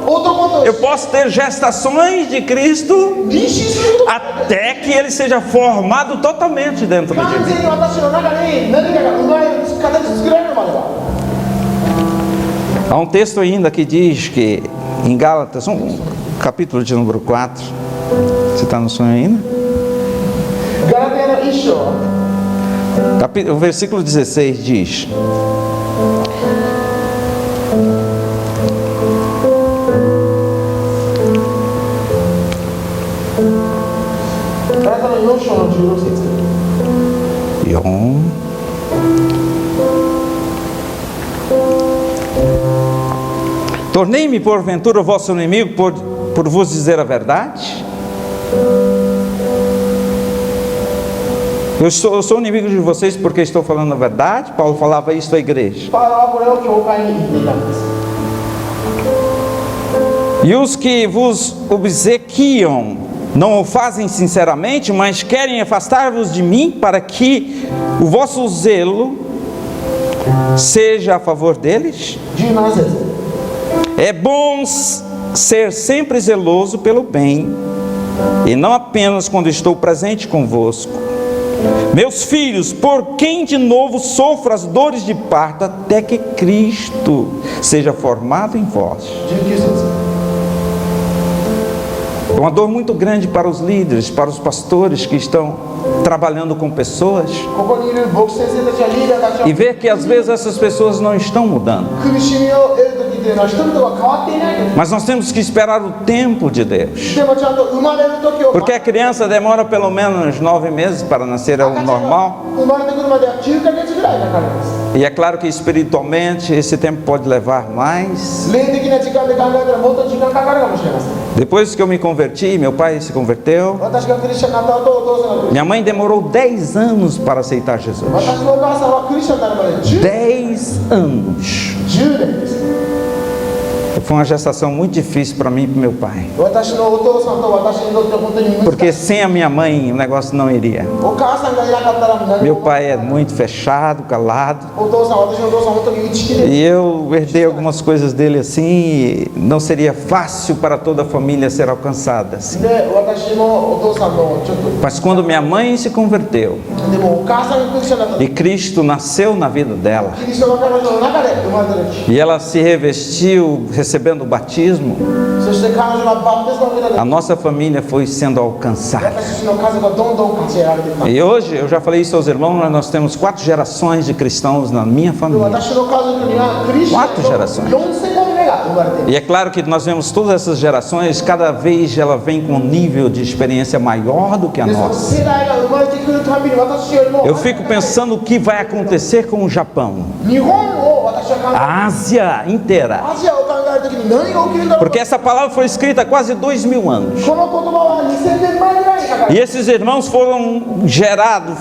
男と Eu posso ter gestações de Cristo 妊娠することが até que ele seja formado totalmente dentro de 完 mim. 全に私の中に何かが生まれる形作られるまでは Há um texto ainda que diz que em Gálatas, capítulo de número 4, você está no sonho ainda? ガラテヤの一章 O versículo 16 diz: ガラテヤの4章の16節 Tornei-me porventura vosso inimigo por vos dizer a verdade? Eu sou inimigo de vocês porque estou falando a verdade? Paulo falava isso à igreja. パウロはこれを教会に言っていたんです E os que vos obsequiam não o fazem sinceramente, mas querem afastar-vos de mim para que o vosso zelo seja a favor deles? 17節 É bom ser sempre zeloso pelo bem, e não apenas quando estou presente convosco. Meus filhos, por quem de novo sofro as dores de parto, até que Cristo seja formado em vós. 19節 É uma dor muito grande para os líderes, para os pastores que estão trabalhando com pessoas, ここにいる牧師先生たちやリーダーたちは e ver que às vezes essas pessoas não estão mudando. 苦しみを得る時というのは人々が変わっていない時 Mas nós temos que esperar o tempo de Deus. でもちゃんと生まれる時を Porque a criança demora pelo menos 9 meses para nascer ao 赤ちゃんが normal. 生まれてくるまでは9ヶ月ぐらいかかります E é claro que espiritualmente esse tempo pode levar mais. 霊的な時間で考えたらもっと時間かかるかもしれません Depois que eu me converti, meu pai se converteu. 私がクリスチャンになった後お父さんがクリスチャン Minha mãe demorou 10 anos para aceitar Jesus. 私のお母さんはクリスチャンになるまで 10 anos. 10年です Foi uma gestação muito difícil para mim e para meu pai. 私のお父さんと私にとって本当に難 Porque しい sem a minha mãe o negócio não iria. お母さんがいなかったら何 Meu も pai é muito fechado, calado. お父さん私のお父さん本当に打ち切れ E eu herdei algumas coisas dele assim, e não seria fácil para toda a família ser alcançada. Assim. で私もお父さんのちょっと Mas quando minha mãe se converteu でもお母さんがクリスチャンになった e Cristo nasceu na vida dela, キリストが彼女の中で生まれた時 e ela se revestiu recebendo o batismo, そして彼女がバプテスマを受けた a 時 nossa família foi sendo alcançada. 私たちの家族がどんどん勝ち上がっていった E hoje, eu já falei isso aos irmãos, mas nós temos 4 gerações de cristãos na minha で família. 私の家族にはクリスチャン Quatro gerações. の4世代目が生まれている E é claro que nós vemos todas essas gerações, cada vez ela vem com um nível de experiência maior do que a でその nossa. 世代が生まれてくるたびに私よりも Eu fico pensando o que vai acontecer com o Japão, 日本を私は考え a Ásia inteira. アジアを考えるときに何が起きるんだろう Porque essa palavra foi escrita há quase 2000 anos. この言葉は2000年前ぐらいに書かれ E て esses irmãos foram gerados,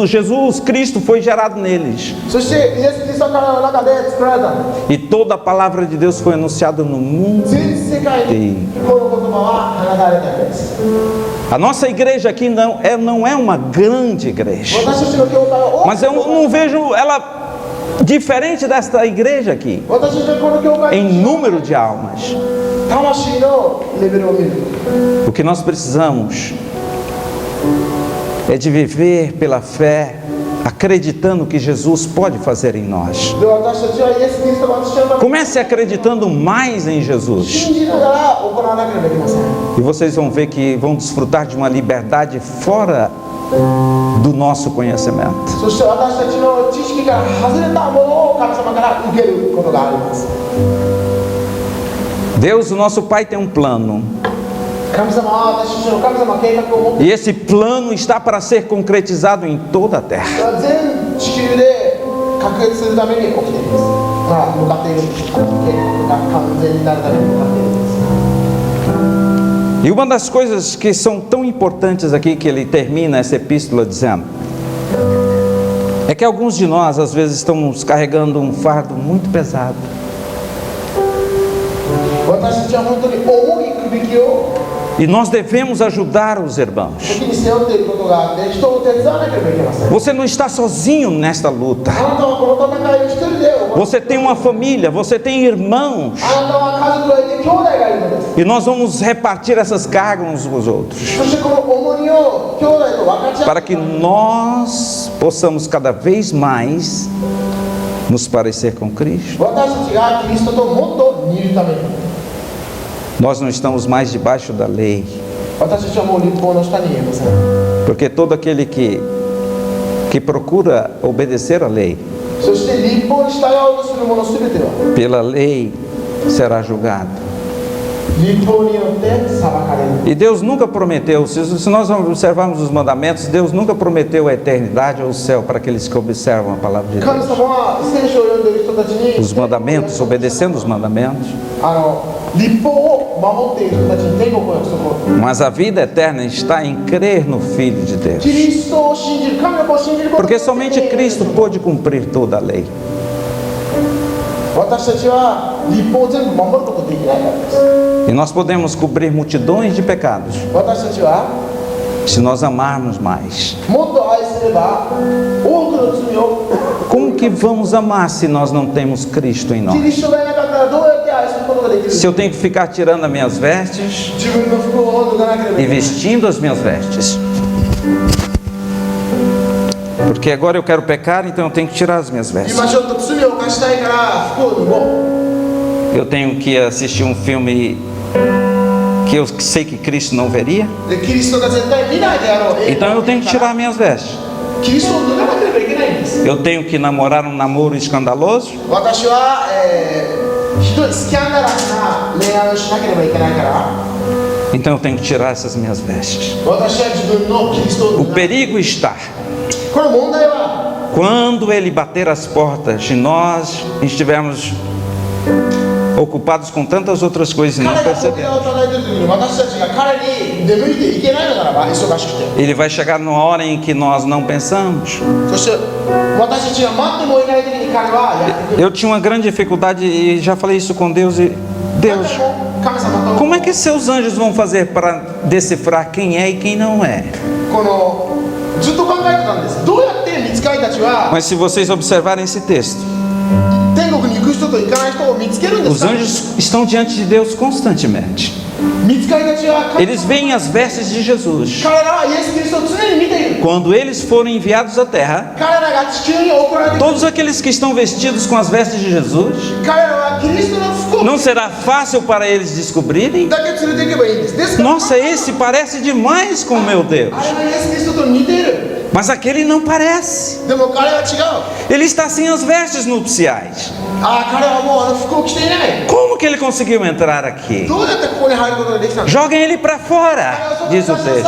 Jesus Cristo foi gerado neles. そしてイエス・キリストからの中で作られた E toda a palavra de Deus foi anunciada no mundo. 全世界にこの言葉は放たれたんです A nossa igreja aqui não é uma grande igreja. 私たちの教会は大 Mas eu não vejo ela diferente desta igreja aqui, 私たちのこの教会 em número de almas. 魂のレベルを見る O que nós precisamos é de viver pela fé, acreditando que Jesus pode fazer em nós. で私たちはイエス・キリストが私のために Comece acreditando mais em Jesus. 信じながら行わなければいけません E vocês vão ver que vão desfrutar de uma liberdade fora do nosso conhecimento. そして私たちの知識から外れたものを神様から受けることがあります Deus, o nosso Pai, tem um plano. 神様は私たちの神様は計画を持って E esse plano está para ser concretizado em toda a terra. 全地球で確立するために起きています向かっている計画が完全になるために向かっているんです E uma das coisas que são tão importantes aqui, que ele termina essa epístola dizendo, é que alguns de nós às vezes estamos carregando um fardo muito pesado. 私たちは本当に重い首輝を E nós devemos ajudar os irmãos. 時に背負っていることがあって人を手伝わなければいけません。 Você não está sozinho nesta luta. あなたはこの戦いを一人で行う。 Você tem uma família, você tem irmãos. あなたは家族がいて兄弟がいるのです。 E nós vamos repartir essas cargas uns com os outros. そしてこの重荷を兄弟と分かち合って Para que nós possamos cada vez mais nos parecer com Cristo. 私たちがキリストともっと似るために。 Nós não estamos mais debaixo da lei. 私たちはもう立法の下にいません。 Porque todo aquele que procura obedecer à lei, そして立法に従おうとする者すべては pela lei será julgado. 立法によって裁かれる。 E Deus nunca prometeu, se nós observarmos os mandamentos, Deus nunca prometeu a eternidade ou o céu para aqueles que observam a palavra de 神 Deus. 様は聖書を読んでいる人たちに Os mandamentos, obedecendo os mandamentos. 立法を守っている人たちに天国を約束を。 Mas a vida eterna está em crer no Filho de Deus. キリストを信じる、神の子を信じること Porque somente Cristo pôde cumprir toda a lei. 私たちは立法を全部守ることができないからです。 E nós podemos cobrir multidões de pecados 私たちは se nós amarmos mais. もっと愛すれば多くの罪を Como que vamos amar se nós não temos Cristo em キ nós? リストがいなかったらどうやって愛することができる Se eu tenho que ficar tirando as minhas vestes 自分の服を脱がなければい e けない vestindo as minhas vestes. Porque agora eu quero pecar, então eu tenho que tirar as minhas vestes. 今ちょっと罪を犯したいから服を脱ごう Eu tenho que assistir um filme que eu sei que Cristo não veria, でキリストが絶対見ないであろう então eu tenho que tirar minhas vestes. キリストを脱がなければいけないんです Eu tenho que namorar um namoro escandaloso, 私は、ひどいスキャンダラスな恋愛をしなければいけないから então eu tenho que tirar essas minhas vestes. 私は自分のキリストを O 脱がない perigo está この問題は quando ele bater as portas e nós estivermos ocupados com tantas outras coisas e não 彼が扉 percebemos. を叩いている時に私たちが彼に出向いていけないのならば忙しくて Ele vai chegar numa hora em que nós não pensamos. そして私たちが待ってもいない時に彼はやってくる Eu tinha uma grande dificuldade e já falei isso com Deus e 何 Deus, 回も神様と como é que seus anjos vão fazer para decifrar quem é e quem não é? このずっと考えてたんです。どうやって御使いたちは Mas se vocês observarem esse texto, 天国に行く人と行かない人を見つけるんです os か anjos estão diante de Deus constantemente. 御使いたちは Eles veem as vestes de Jesus. 彼らはイエス・キリストを常に見ている Quando eles forem enviados à terra, 彼らが地球に送られてくる todos aqueles que estão vestidos com as vestes de Jesus, 彼らはキリストの服を não será fácil para eles descobrirem. だけ連れていけばいいんです。ですから Nossa, esse parece demais com o meu Deus. あれはイエス・キリストと似ている Mas aquele não parece. でも彼は違う Ele está sem as vestes nupciais. ああ彼はもう服を着ていない Como que ele conseguiu entrar aqui? どうやってここに入ることができたんですか Joguem ele para fora, diz o texto.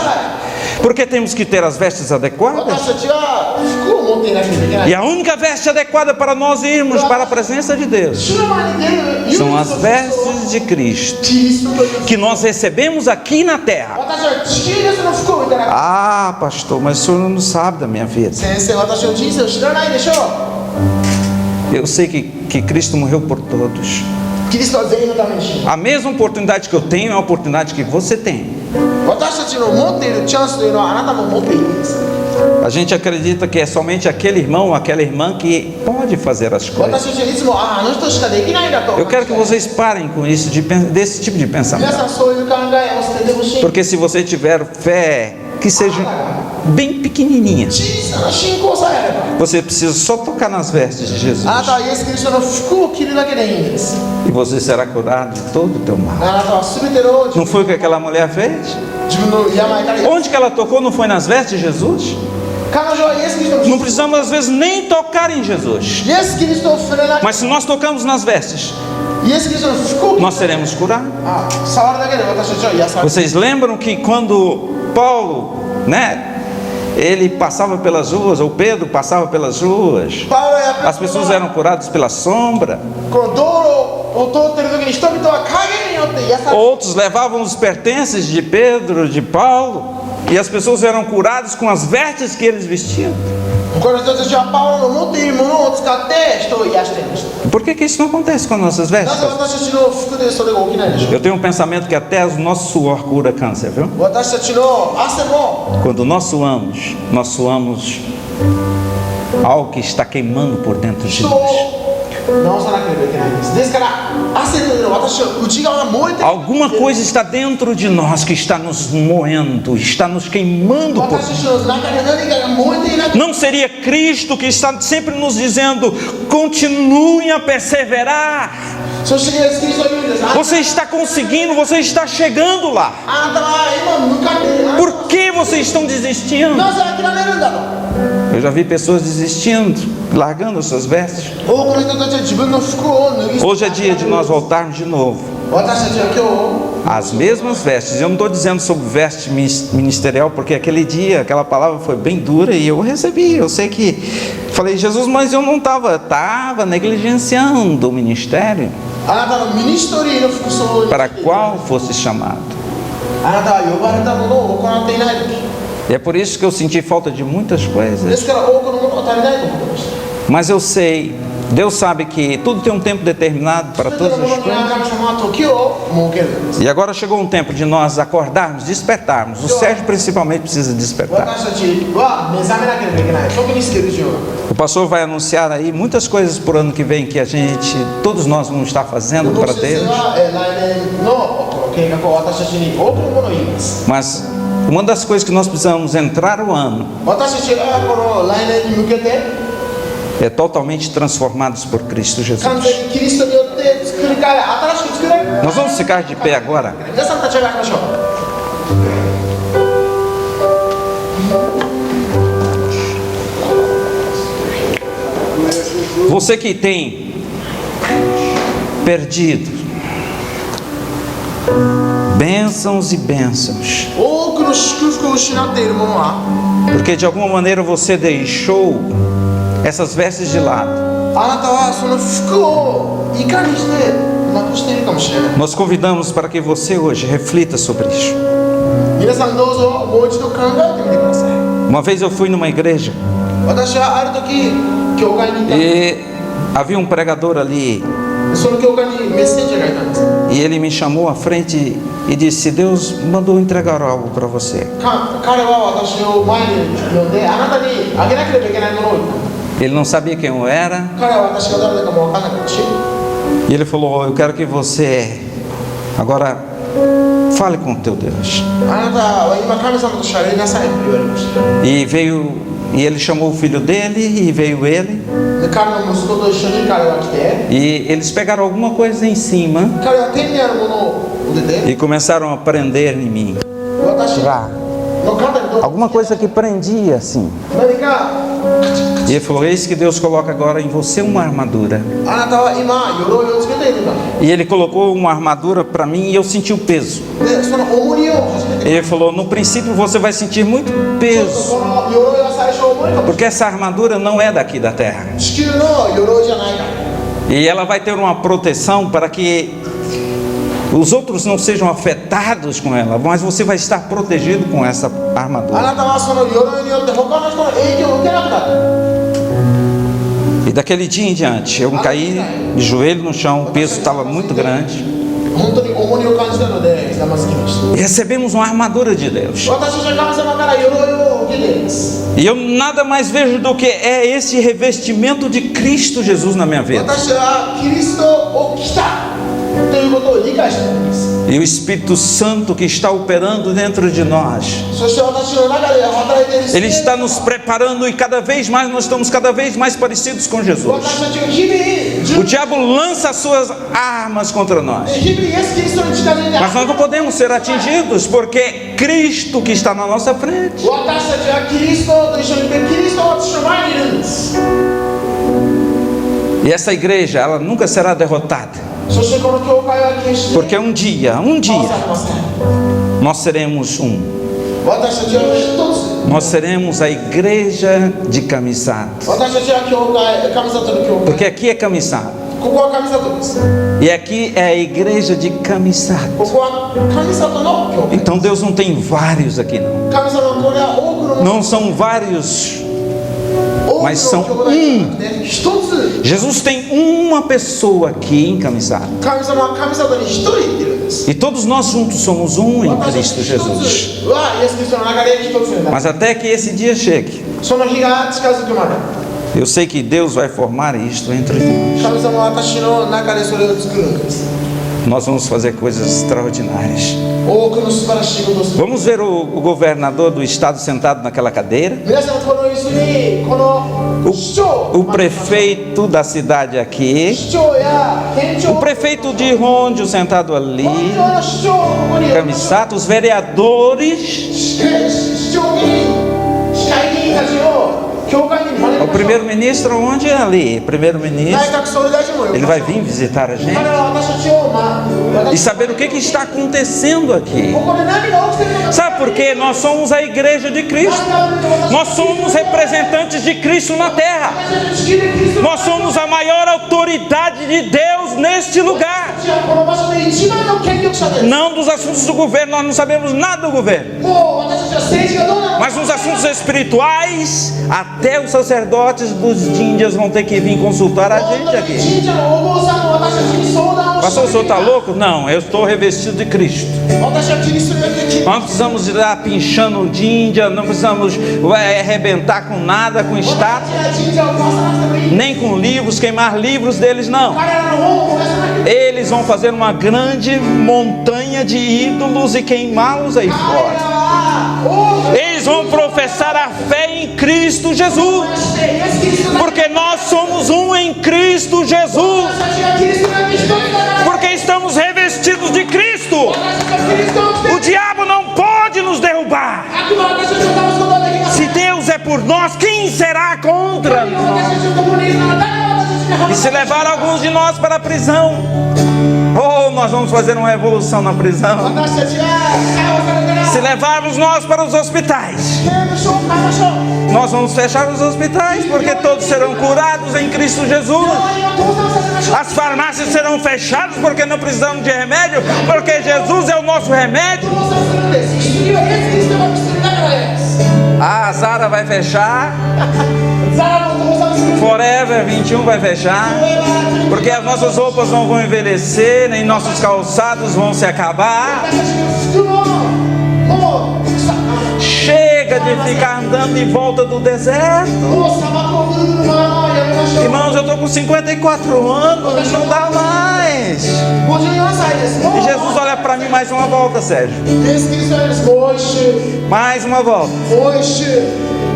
Porque temos que ter as vestes adequadas. 私たちは服を持っていなければいけない E a única veste adequada para nós irmos para a presença de Deus 主の前に出る唯一 são の as 服装 vestes de Cristo キリストという que nós recebemos aqui na terra. 私は地球でその服をいただく Ah, pastor, mas o senhor não sabe da minha vida. 先生私の人生を知らないでしょ Eu sei que Cristo morreu por todos. うキリストは全員のために死んだ A mesma oportunidade que eu tenho é a oportunidade que você tem. 私たちの持っているチャンスというのはあなたも持っているんです A gente acredita que é somente aquele irmão ou aquela irmã que pode fazer as coisas. 私たちはいつもあの人しかできないんだと Eu quero que vocês parem com isso, desse tipo de 皆 pensamento. さんそういう考えを捨ててほしい Porque se você tiver fé, que seja bem pequenininha, 小さな信仰さえあれば você precisa só tocar nas vestes de Jesus あなたはイエス・キリストの服を着るだけでいいんです e você será curado de todo o teu あ mal. なたは全ての Não foi o que aquela mulher fez? 自分の病から Onde que ela tocou não foi nas vestes de Jesus? 彼女はイエス・キリストの Não precisamos às vezes nem tocar em Jesus. イエス・キリストを触れなく Mas se nós tocamos nas vestes, イエス・キリストの服を着 nós seremos curados. あ触るだけで私たちは癒される Vocês lembram que quando Paulo, né, ele passava pelas ruas, ou Pedro passava pelas ruas, パウロやペ as テロ pessoas は eram curadas pela sombra, この道路を通っている時に人々は影によって癒される outros levavam os pertences de Pedro, de Paulo, e as pessoas eram curadas com as vestes que eles vestiam. 他の人たちはパウロの持っているものを使って人を癒していました。 Por que que isso não acontece com nossas なぜ vestes? 私たちの服でそれが起きないでしょう Eu tenho um pensamento que até o nosso suor cura câncer, viu? 私たちの汗も Quando nós suamos algo que está queimando por dentro de 人 nós. を直さなければいけないんです。ですから汗というのは私の内側が燃えている Alguma coisa está dentro de nós que está nos moendo, está nos queimando por 私たちの中で何かが燃えていなくて Não seria Cristo que está sempre nos dizendo: continuem a perseverar. そしてイエス・キリストは言うんです。Você está conseguindo, você está chegando lá. あなたは今向かっている。 Por que vocês estão desistindo? なぜ諦めるんだと。 Eu já vi pessoas desistindo, largando as suas vestes. 多くの人たちは自分の服を脱ぎ捨て Hoje é dia de nós voltarmos de novo 私たちは今日 às mesmas vestes. Eu não estou dizendo sobre veste ministerial, porque aquele dia, aquela palavra foi bem dura e eu recebi. Eu sei que falei, Jesus, mas eu não estava negligenciando o ministério あなたのミニストリーの服装を para qual fosse chamado. あなたは呼ばれたものを行っていないとき E é por isso que eu senti falta de muitas で coisas. すから多くのものが足りないと思ってました Mas eu sei, Deus sabe que tudo tem um tempo determinado para 全て todas のも as のには coisas. 神様は時を設けるんです E agora chegou um tempo de nós acordarmos, despertarmos. O Sérgio principalmente precisa despertar. 私たちは目覚めなければいけない特にスケルジオ O pastor vai anunciar aí muitas coisas por ano que vem que a gente, todos nós vamos estar fazendo 牧 para 師先生 Deus. は来年のこの計画を私たちに多くのものを言います Mas uma das coisas que nós precisamos entrar o ano 私たちがこの来年に向けて é totalmente transformados por Cristo 完 Jesus. 全にキリストによって作り変え新しく作られる Nós vamos ficar de pé agora. 皆さん立ち上がりましょう Você que tem perdido bênçãos e bênçãos, 多くの祝福を失っている者は porque de alguma maneira você deixou essas vestes de lado. あなたはその服をいかにしてなくしているかもしれない Nós convidamos para que você hoje reflita sobre isso. 皆さんどうぞもう一度考えてみてください Uma vez eu fui numa igreja 私はある時教会に行っ e havia um pregador ali たその教会にメッセンジャーがいたんです e ele me chamou à frente e disse: Deus mandou entregar algo para você. 彼は私を前に呼んであなたにあげなければいけないものを言った Ele não sabia quem eu era 彼は私が誰だかも分からなかったし e ele falou: Eu quero que você agora fale com o teu Deus. あなたは今神様としゃべりなさいと言われました E ele chamou o filho dele e veio ele で彼の息子と一緒に彼は来て e eles pegaram alguma coisa em cima 彼は天にあるものを出て e começaram a prender em mim. 私の肩にどう Alguma coisa que prendia assim. 何か E ele falou: Eis que Deus coloca agora em você uma armadura. あなたは今鎧をつけているんだ E ele colocou uma armadura para mim e eu senti o peso. でその重りを初めて Ele falou: No princípio você vai sentir muito ちょっと peso, この鎧は最初重いかもし porque essa armadura não é daqui da terra. れない地球の鎧じゃないから E ela vai ter uma proteção para que os outros não sejam afetados com ela, mas você vai estar protegido com essa あ armadura. なたはその鎧によって他の人の影響を受けなくなる E daquele dia em diante, eu caí de joelho no chão, o peso estava muito grande. 本当に重りを感じたのでひざまずきました E recebemos uma armadura de Deus. 私たちは神様から鎧を受けています E eu nada mais vejo do que é esse revestimento de Cristo Jesus na minha vida. 私はキリストを着たということを理解しています E o Espírito Santo que está operando dentro de nós, そして私の中で働いている Ele está nos preparando e cada vez mais nós estamos cada vez mais parecidos com Jesus. 私たちが日々 O diabo lança as suas armas contra nós, 日々イエス・キリストに近づいて mas nós não podemos ser atingidos porque é Cristo que está na nossa frente. 私たちはキリストと一緒にいてキリストは私の前にいるんです E essa igreja, ela nunca será derrotada, そしてこの教会は決して porque um dia 倒されません nós seremos um. 私たちは一つ Nós seremos a igreja de Camisado, 私たちは教会神里の教 porque 会 aqui é Camisado ここは神里です e aqui é a igreja de Camisado. ここは神里の教会 Então Deus não tem vários aqui não. 神様はこれは多くの Não são vários 多 Mas são 一つ Jesus tem uma pessoa aqui encamisada. 神様は神様に一人いるんです。 E todos nós juntos somos um em 私た Cristo ち一 Jesus. つはイエス・キリストの中で一つになる。 Mas até que esse dia chegue, その日が近づくまで eu sei que Deus vai formar isto entre nós. 神様は私の中でそれを作るんです。 Nós vamos fazer coisas extraordinárias. 多くの素晴らしいことをする。 Vamos ver o governador do estado sentado naquela cadeira? 皆さんこの椅子にこの市長 O prefeito da cidade aqui, 市長や県庁 o prefeito de Rondio sentado ali, 本庁の市長をここに Camisata, os vereadores, 市長議員市会議員たちを教会に招き o ましょう。 primeiro-ministro onde é ali? 内 Primeiro-ministro, 閣総理大臣も呼び ele まし vai ょう。 vir visitar a 彼 gente は私たちをe saber o que está acontecendo aqui. ここで何が起きているのか Sabe por quê? Nós somos a igreja de Cristo. Nós somos representantes de Cristo na terra. Nós somos a maior autoridade de Deus neste lugar. この場所で一番の権力者です。 Não dos assuntos do governo, nós não sabemos nada do governo. もう私たちは政治がどうなのか Mas nos assuntos espirituais, até os sacerdotes budistas vão ter que vir consultar a 本 gente 当に aqui. 神社のお坊さんも私たちに相談を Pastor, o して senhor está louco? Não, eu estou revestido de Cristo. 私はキリストによってキリスト Nós não precisamos ir lá pinchando de Índia, não precisamos arrebentar com nada, com 私 estátua, たちは神社を壊さなくてもいい。 nem com livros, queimar livros deles, não. 彼らの本を燃やさなくてもいい。 Eles vão fazer uma grande montanha de ídolos e queimá-los aí 彼ら fora. は多く Eles vão professar a fé em Cristo Jesus, してイエス・キリストが porque nós somos um em Cristo Jesus, 私たちがキリストによって一人だから porque estamos revestidos de Cristo. 私たちがキリストを着て O diabo não pode nos derrubar. 悪魔は私たちを倒すことはできません。 Se Deus é por nós, quem será contra 私 nós? たちと共にいるなら誰が私たちに反 E se levar alguns de nós para a prisão, oh, nós vamos fazer uma revolução na prisão. 私たちは解放されたら Se levarmos nós para os hospitais, 刑務所を変えましょう。 nós vamos fechar os hospitais, porque todos serão curados em Cristo Jesus. 病院を倒産させましょう。 As farmácias serão fechadas porque não precisamos de remédio, porque Jesus é o nosso remédio. 倒産するんです。薬はイエス・キリストが薬だからです。 A Zara vai fechar, ザラも倒産するんです。 Forever 21 vai fechar, porque as nossas roupas não vão envelhecer, nem nossos calçados vão se acabar. 私たちの服ももうさ Chega de ficar andando em volta do deserto. もう砂漠をぐるぐる回るのはやめましょう。 Irmãos, eu estou com 54 anos, não dá mais. 54歳です。もう E Jesus olha para mim mais uma volta, Sérgio. イエス・キリストです。もう一周、 Mais uma volta. もう一周。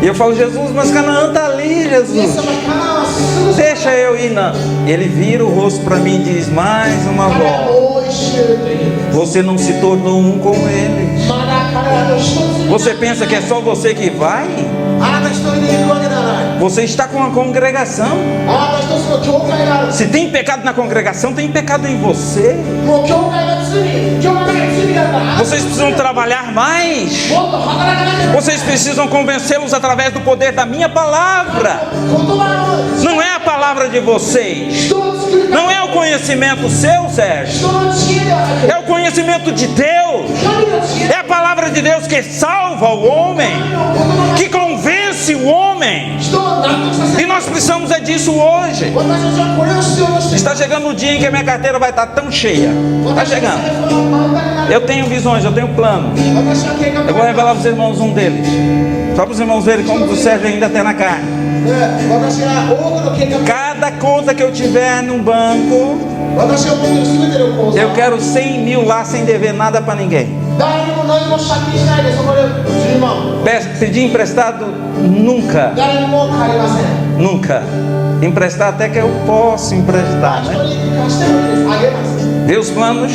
E eu falo, Jesus, mas Canaã está ali, イエス Jesus. 様、カナンはすぐそこ。 Deixa eu ir, não. Ele vira o rosto para mim e diz, mais uma 彼は volta. もう一周という。 Você não se tornou um com eles. まだ彼らと一つに。 Você pensa que é só você que vai? あなた一人で行くわけではない。 Você está com uma congregação. あなた一つの教会がある。 Se tem pecado na congregação, tem pecado em você. もう教会が罪、教会が罪だから。 Vocês precisam trabalhar mais. もっと働かなきゃ。 Vocês precisam convencê-los através do poder da minha palavra. 言葉の Não é a palavra de vocês. 人を作るため Não é o conhecimento seu, Sérgio. 人の知恵ではなく É o conhecimento de Deus. 神の知恵 É a palavra de Deus que salva o homem, の言葉 que convence o homem. 人を納得させ E る nós precisamos é disso hoje. 私たちはこれを必要としている Está chegando o dia em que a minha carteira vai estar tão cheia. Está 私たちは chegando. 財布が満タンになる Eu tenho visões, eu tenho planos. 私は計画 Eu vou revelar para os irmãos um deles. Só para os irmãos verem como o Sérgio ainda tem na carne. 私は多くの計画 Cada conta que eu tiver num banco, 私を持っている全ての口座 eu quero 100 mil lá sem dever nada para ninguém. 誰にも何も借金しないでそこで10万 Pedir emprestado nunca, 誰にも借りません nunca. Emprestar até que eu posso emprestar, 人 né? に貸してもいいですあげます Deus planos,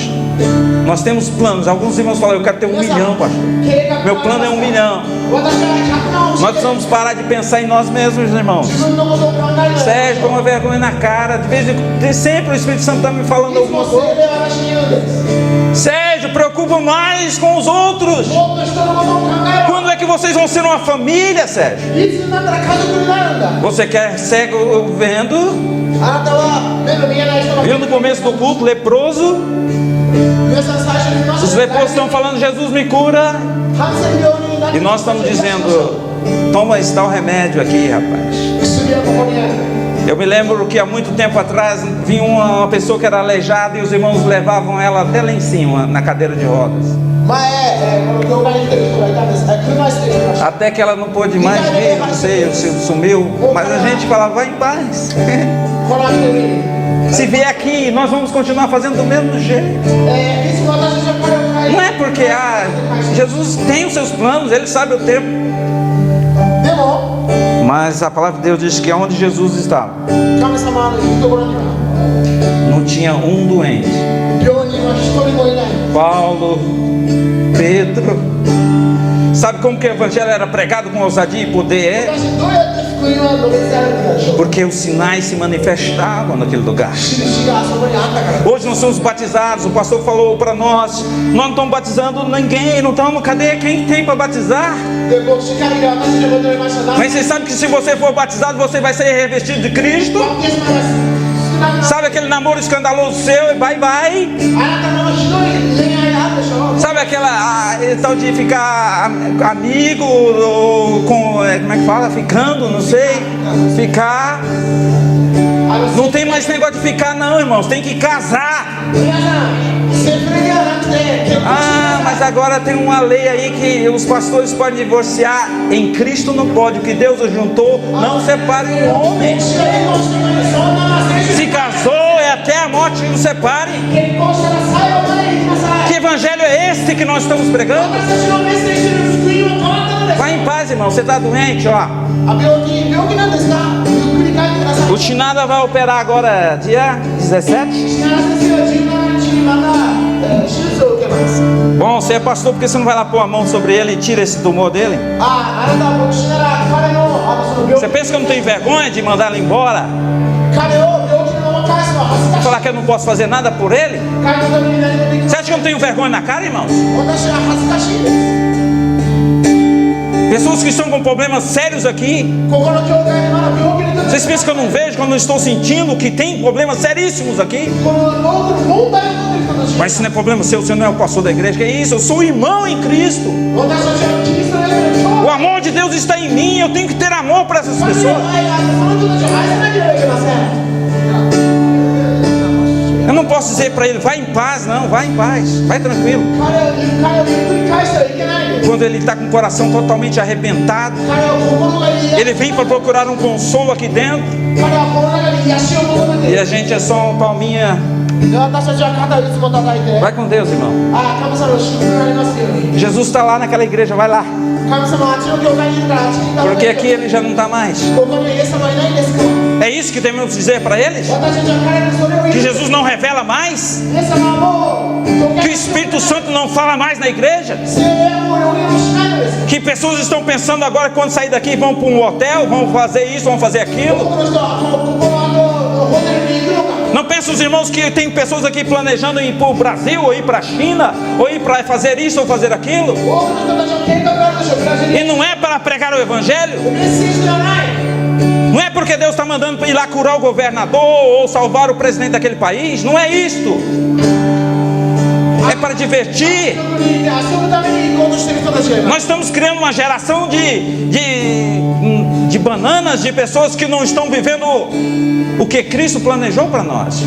nós temos planos. Alguns irmãos falam, eu quero ter 1 milhão, pastor. 計画 Meu plano é 1 milhão. 私は100万を Nós して precisamos parar de pensar em nós mesmos, irmãos. 自分のことを考える Sérgio, com uma vergonha na cara. De vez em quando, sempre o Espírito Santo está me falando いつも alguma 聖 coisa. 霊は私に言うんです Sérgio, preocupa mais com os outros. もっと人のことを考えろ Quando é que vocês vão ser uma família, Sérgio? いつになったら家族になるんだ Você quer cego vendo? あなたは目の見えない人が Viu no começo do culto, leproso? 皆さん最初に見ま Os したね leprosos estão falando, Jesus me cura. ハンセン病になって E nós estamos dizendo, toma esse tal remédio aqui, rapaz. 渋谷ここにある。 Eu me lembro que há muito tempo atrás vinha uma pessoa que era aleijada e os irmãos levavam ela até lá em cima, na cadeira de rodas. 前、この教会に来てる人がいたんです。車椅子で来ました。 Até que ela não pôde mais vir, não sei, sumiu. Mas a gente falava, vai em paz. この人に、 Se vier aqui, nós vamos continuar fazendo do mesmo jeito. いつも私たちは彼を変え Não é porque Jesus tem os seus planos, Ele sabe o tempo. でも、 Mas a palavra de Deus diz que onde Jesus estava, 神様のいるところには não tinha um doente. 病人は一人もいない。 Paulo, Pedro. Sabe como que o evangelho era pregado com ousadia e poder? 私どうやって福音は述べ伝えられたでしょう。 Porque os sinais se manifestavam naquele lugar. 印があそこにあったから。 Hoje nós somos batizados, o pastor falou para nós não estamos batizando ninguém, não estamos, cadê quem tem para batizar? で、牧師会が私に求めました。 Mas você sabe que se você for batizado, você vai ser revestido de Cristo? バプテスマが少なくなる。 Sabe aquele namoro escandaloso seu e vai? あなたのひどい恋愛があるでしょ。 Sabe aquela tal de ficar amigo ou com, como é que fala? Ficando, não sei. Ficar. Não tem mais negócio de ficar não, irmãos, tem que casar. 皆さん、セフレではなくて結婚してくだ Ah, さい。 mas agora tem uma lei aí que os pastores podem divorciar. Em Cristo não pode, o que Deus juntou, não separe um homem. 私が結婚してくれるそんなのは聖書 Se に casou, é até a morte que nos separe. 結婚したら最後まで行きなさい。 Que evangelho é esse que nós estamos pregando? 私たちのメッセージの福音は変わったのです。 Vai em paz, irmão, você está doente, ó. 病気なんですか？ゆっくり帰ってください。 O Chinada vai operar agora dia 17. 石原先生は17日にまた、手術を受けます。 Bom, você é pastor, por que você não vai lá pôr a mão sobre ele e tira esse tumor dele? あなたは牧師なら彼のその Você 病 pensa que eu não tenho vergonha de mandar ele embora? 彼を病気のまま返すのは恥ずかしい。 Falar que eu não posso fazer nada por ele? 彼のために何もできま Você せん。 acha que eu não tenho vergonha na cara, irmãos? 私は恥ずかしいです。 Pessoas que estão com problemas sérios aqui. ここの教会にまだ病気の人 Vocês pensam que eu não vejo quando eu estou sentindo que tem problemas seríssimos aqui? この多くの問題を持っている人たち Mas isso não é problema seu, você não é o pastor da igreja. Que é isso? Eu sou irmão em Cristo. 私たちはキリストの中で O amor de Deus está em mim. Eu tenho que ter amor para essas 神の pessoas. 愛があってその人たちを愛さなければいけません。 Eu não posso dizer para ele, vai em paz, não, vai em paz, vai tranquilo. 彼をゆっくり返してはいけないです。 Quando ele está com o coração totalmente arrebentado, 彼は心が癒 ele vem para procurar um consolo aqui dentro 彼はこの中に癒しを求めてい e る。 a gente é só uma palminha. で私たちは肩をいつも叩いて、 Vai com Deus, irmão. 神様の祝福がありますように。 Jesus está lá naquela igreja, vai lá. 神様はあっちの教会にいるからあっちに行った方がい Porque い aqui よ。 ele já não está mais. ここにはイエス様はいないんですか？ É isso que devemos dizer para eles? 私たちは彼らにそれを言う。 Que Jesus não revela mais? イエス様はもう教 Que 会 o Espírito Santo não fala mais na igreja? 聖霊はもう予言をしないのです。 Que pessoas estão pensando agora quando sair daqui vão para um hotel, vão fazer isso, vão fazer 多 aquilo? くの人はここのホテルに行くのか。 Não pensam os irmãos que tem pessoas aqui planejando ir para o Brasil, ou ir para a China, ou ir para fazer isso ou fazer aquilo? 多くの人たちの計画があるでしょう。ブラジルに E não é para pregar o Evangelho? メッセージではない。 Não é porque Deus está mandando ir lá curar o governador ou salvar o presidente daquele país? Não é isto. É para divertir. 遊ぶために行こうとしている人たちがいます。 Nós estamos criando uma geração de bananas, de pessoas que não estão vivendo o que Cristo planejou para nós.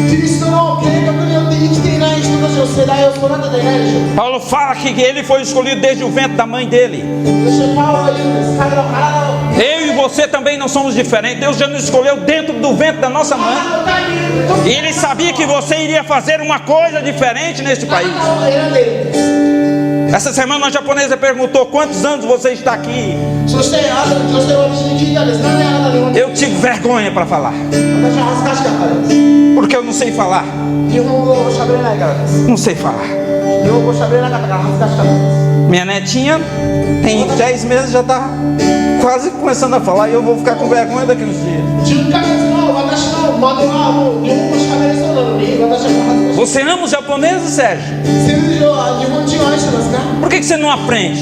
キリストの計画によって生きていない人たちの世代を育てていないでしょう。 Paulo fala que ele foi escolhido desde o ventre da mãe dele. そしてパウロは言うんです。彼の腹の Eu e você também não somos diferentes. Deus já nos escolheu dentro do ventre da nossa mãe. 中にいる時 E ele sabia que você iria fazer uma coisa diferente neste あな país. たを選んでいるんです。 Essa semana uma japonesa perguntou quantos anos você está aqui. そしてある女性は私に聞いたんです。なんであなた日本に Eu tive vergonha para falar, 私は恥ずかしかったです。 porque eu não sei falar. 日本語を喋れないからです。 Não sei falar. 日本語を喋れなかったから恥ずかしかったです。 Minha netinha tem 10 meses, já está quase começando a falar e eu vou ficar com vergonha daqui uns dias. 10ヶ月の私の窓はもう日本語喋れそうなのに私は恥ずかしい。 Você ama os japoneses, Sérgio? セルジオは日本人を愛してますか？ Por que você não aprende?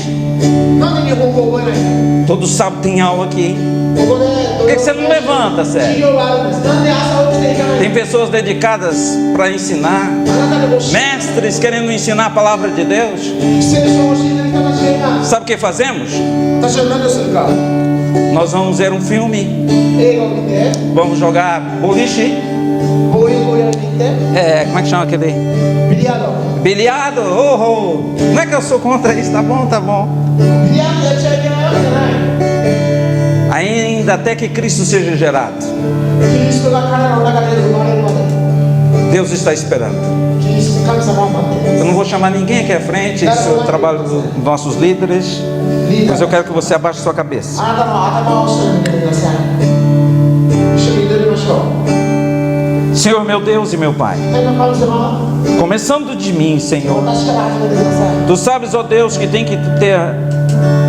なんで日本語を覚えないの？ Todo sábado tem aula aqui. ここで Por que você não levanta, 授 Sérgio? 業があるんです。なんで朝起きていかないの？ Tem pessoas dedicadas para ensinar, あなたでも聖 mestres querendo ensinar a palavra de Deus. 書を教えてる人たちがいます。 Sabe o que fazemos? 私は何をするか。Nós vamos ver um filme, 映画を見て vamos jogar boliche. ボーリングをやりに行って Como é que chama aquele? ビリヤード Bilhado. Oh, oh. Não é que eu sou contra isso, tá bom, tá bom. ビリヤードやっちゃいけないわけじゃない Ainda até que Cristo seja gerado. キリストが彼らの中で生まれるまで Deus está esperando. キリスト神様は待ってい Eu る não vou chamar ninguém aqui à frente, isso é o trabalho dos nossos líderes. リーダ Mas ー eu quero que você abaixe sua cabeça. あなたの頭を下に向けてください一緒に祈りましょう Senhor meu Deus e meu Pai, 天の神様 começando de mim, Senhor. 私から始めてください Tu sabes, ó Deus, que tem que ter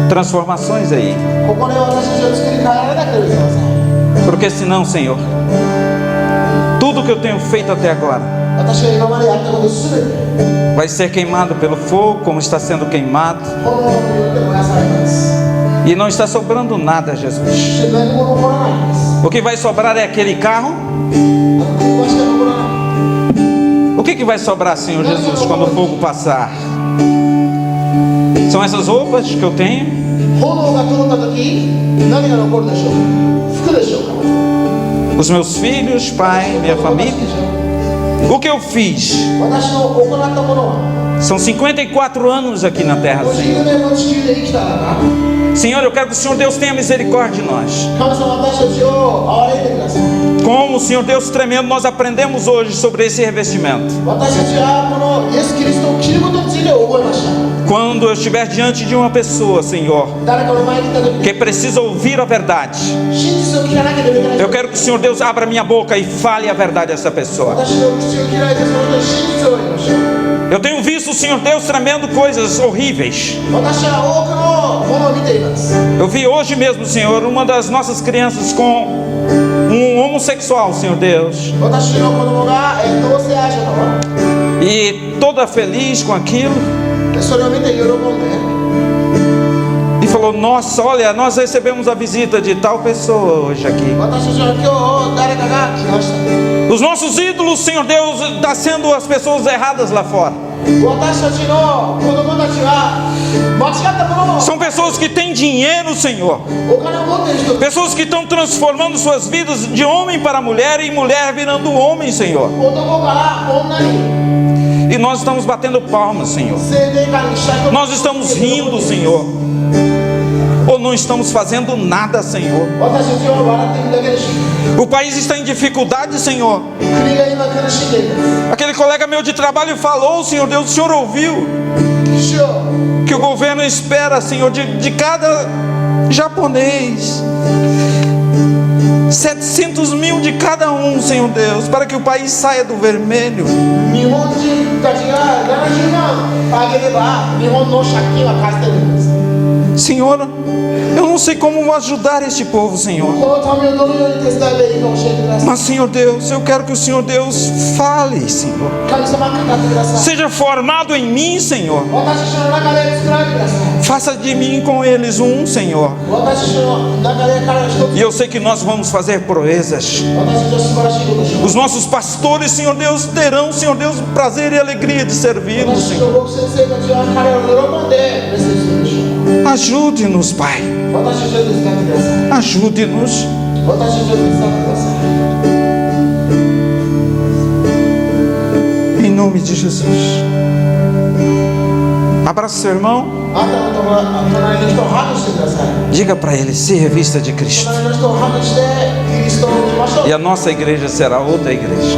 transformações aí. ここで私たちを作り変えられなければいけません Porque senão, Senhor, tudo que eu tenho feito até agora 私が今までやったことすべて vai ser queimado pelo fogo, como está sendo queimado. 炎によって燃やされます E não está sobrando nada, そ Jesus. して何も残らないんです O que vai sobrar é aquele carro. 車しか残らない O que vai sobrar, Senhor Jesus, quando o fogo passar? São essas roupas que eu tenho? 炎が通った時何が残るでしょう服でしょうか Os meus filhos, pai, minha família? O que eu fiz? 私の行ったものは São 54 anos aqui na terra, Senhor. 50年の地球で生きた中 Senhor, eu quero que o Senhor Deus tenha misericórdia de nós. 神様私たちを憐れんでください Como, Senhor Deus tremendo, nós aprendemos hoje sobre esse revestimento. 私たちはこのイエス・キリストを着ることについて覚えました Quando eu estiver diante de uma pessoa, Senhor, 誰かの前に行った時に que precisa ouvir a verdade, 真実を聞かなければいけない eu quero que o Senhor Deus abra minha boca e fale a verdade a essa pessoa. 私の口を開いてその人に真実を言いましょう Eu tenho visto o Senhor Deus tremendo coisas horríveis. 私は多くのものを見ています Eu vi hoje mesmo, Senhor, uma das nossas crianças com um homossexual, Senhor Deus, 私の子供が同性愛者と e toda feliz com aquilo, それを見て喜んで e falou: Nossa, olha, nós recebemos a visita de tal pessoa hoje aqui. 私たちは今日誰かが来ました Os nossos ídolos, Senhor Deus, está sendo as pessoas erradas lá fora. 私たちの子供たちは間違ったものを São pessoas que têm dinheiro, Senhor. お金を持っている人 Pessoas que estão transformando suas vidas de homem para mulher e mulher virando homem, Senhor. 男から女に E nós estamos batendo palmas, Senhor. 性霊感にした人 Nós estamos rindo, Senhor. Ou não estamos fazendo nada, Senhor. 私たちは笑っているだけでしょ O país está em dificuldade, Senhor. 国が今苦しんでいま Aquele colega meu de trabalho falou, Senhor Deus, o Senhor ouviu す主よ que o governo espera, Senhor, de cada japonês 700 mil de cada um, Senhor Deus, para que o país saia do vermelho. 日本人たちが70万あげれば日本の借金は返せるんです Senhor, eu não sei como ajudar este povo, Senhor. このためをどのように手伝えばいいか教えてください Mas, Senhor Deus, eu quero que o Senhor Deus fale, Senhor. 神様かかってください Seja formado em mim, Senhor. 私たちの中で作られてください Faça de mim com eles um, Senhor. 私たちの中で彼ら一つ E eu sei que nós vamos fazer proezas. 私たちは素晴らしいことをします Os nossos pastores, Senhor Deus, terão, Senhor Deus, prazer e alegria de servi-los, 私 Senhor. の牧先生たちは彼らを喜んでメッセージするでしょう Ajude-nos, Pai. 私たちを手伝ってください Ajude-nos. 私たちを手伝ってください Em nome de Jesus. Abraça seu irmão. あなたの隣の人をハグしてください Diga para ele: se revista de Cristo. 隣の人をハグしてキリストを見ましょう E a nossa igreja será outra igreja.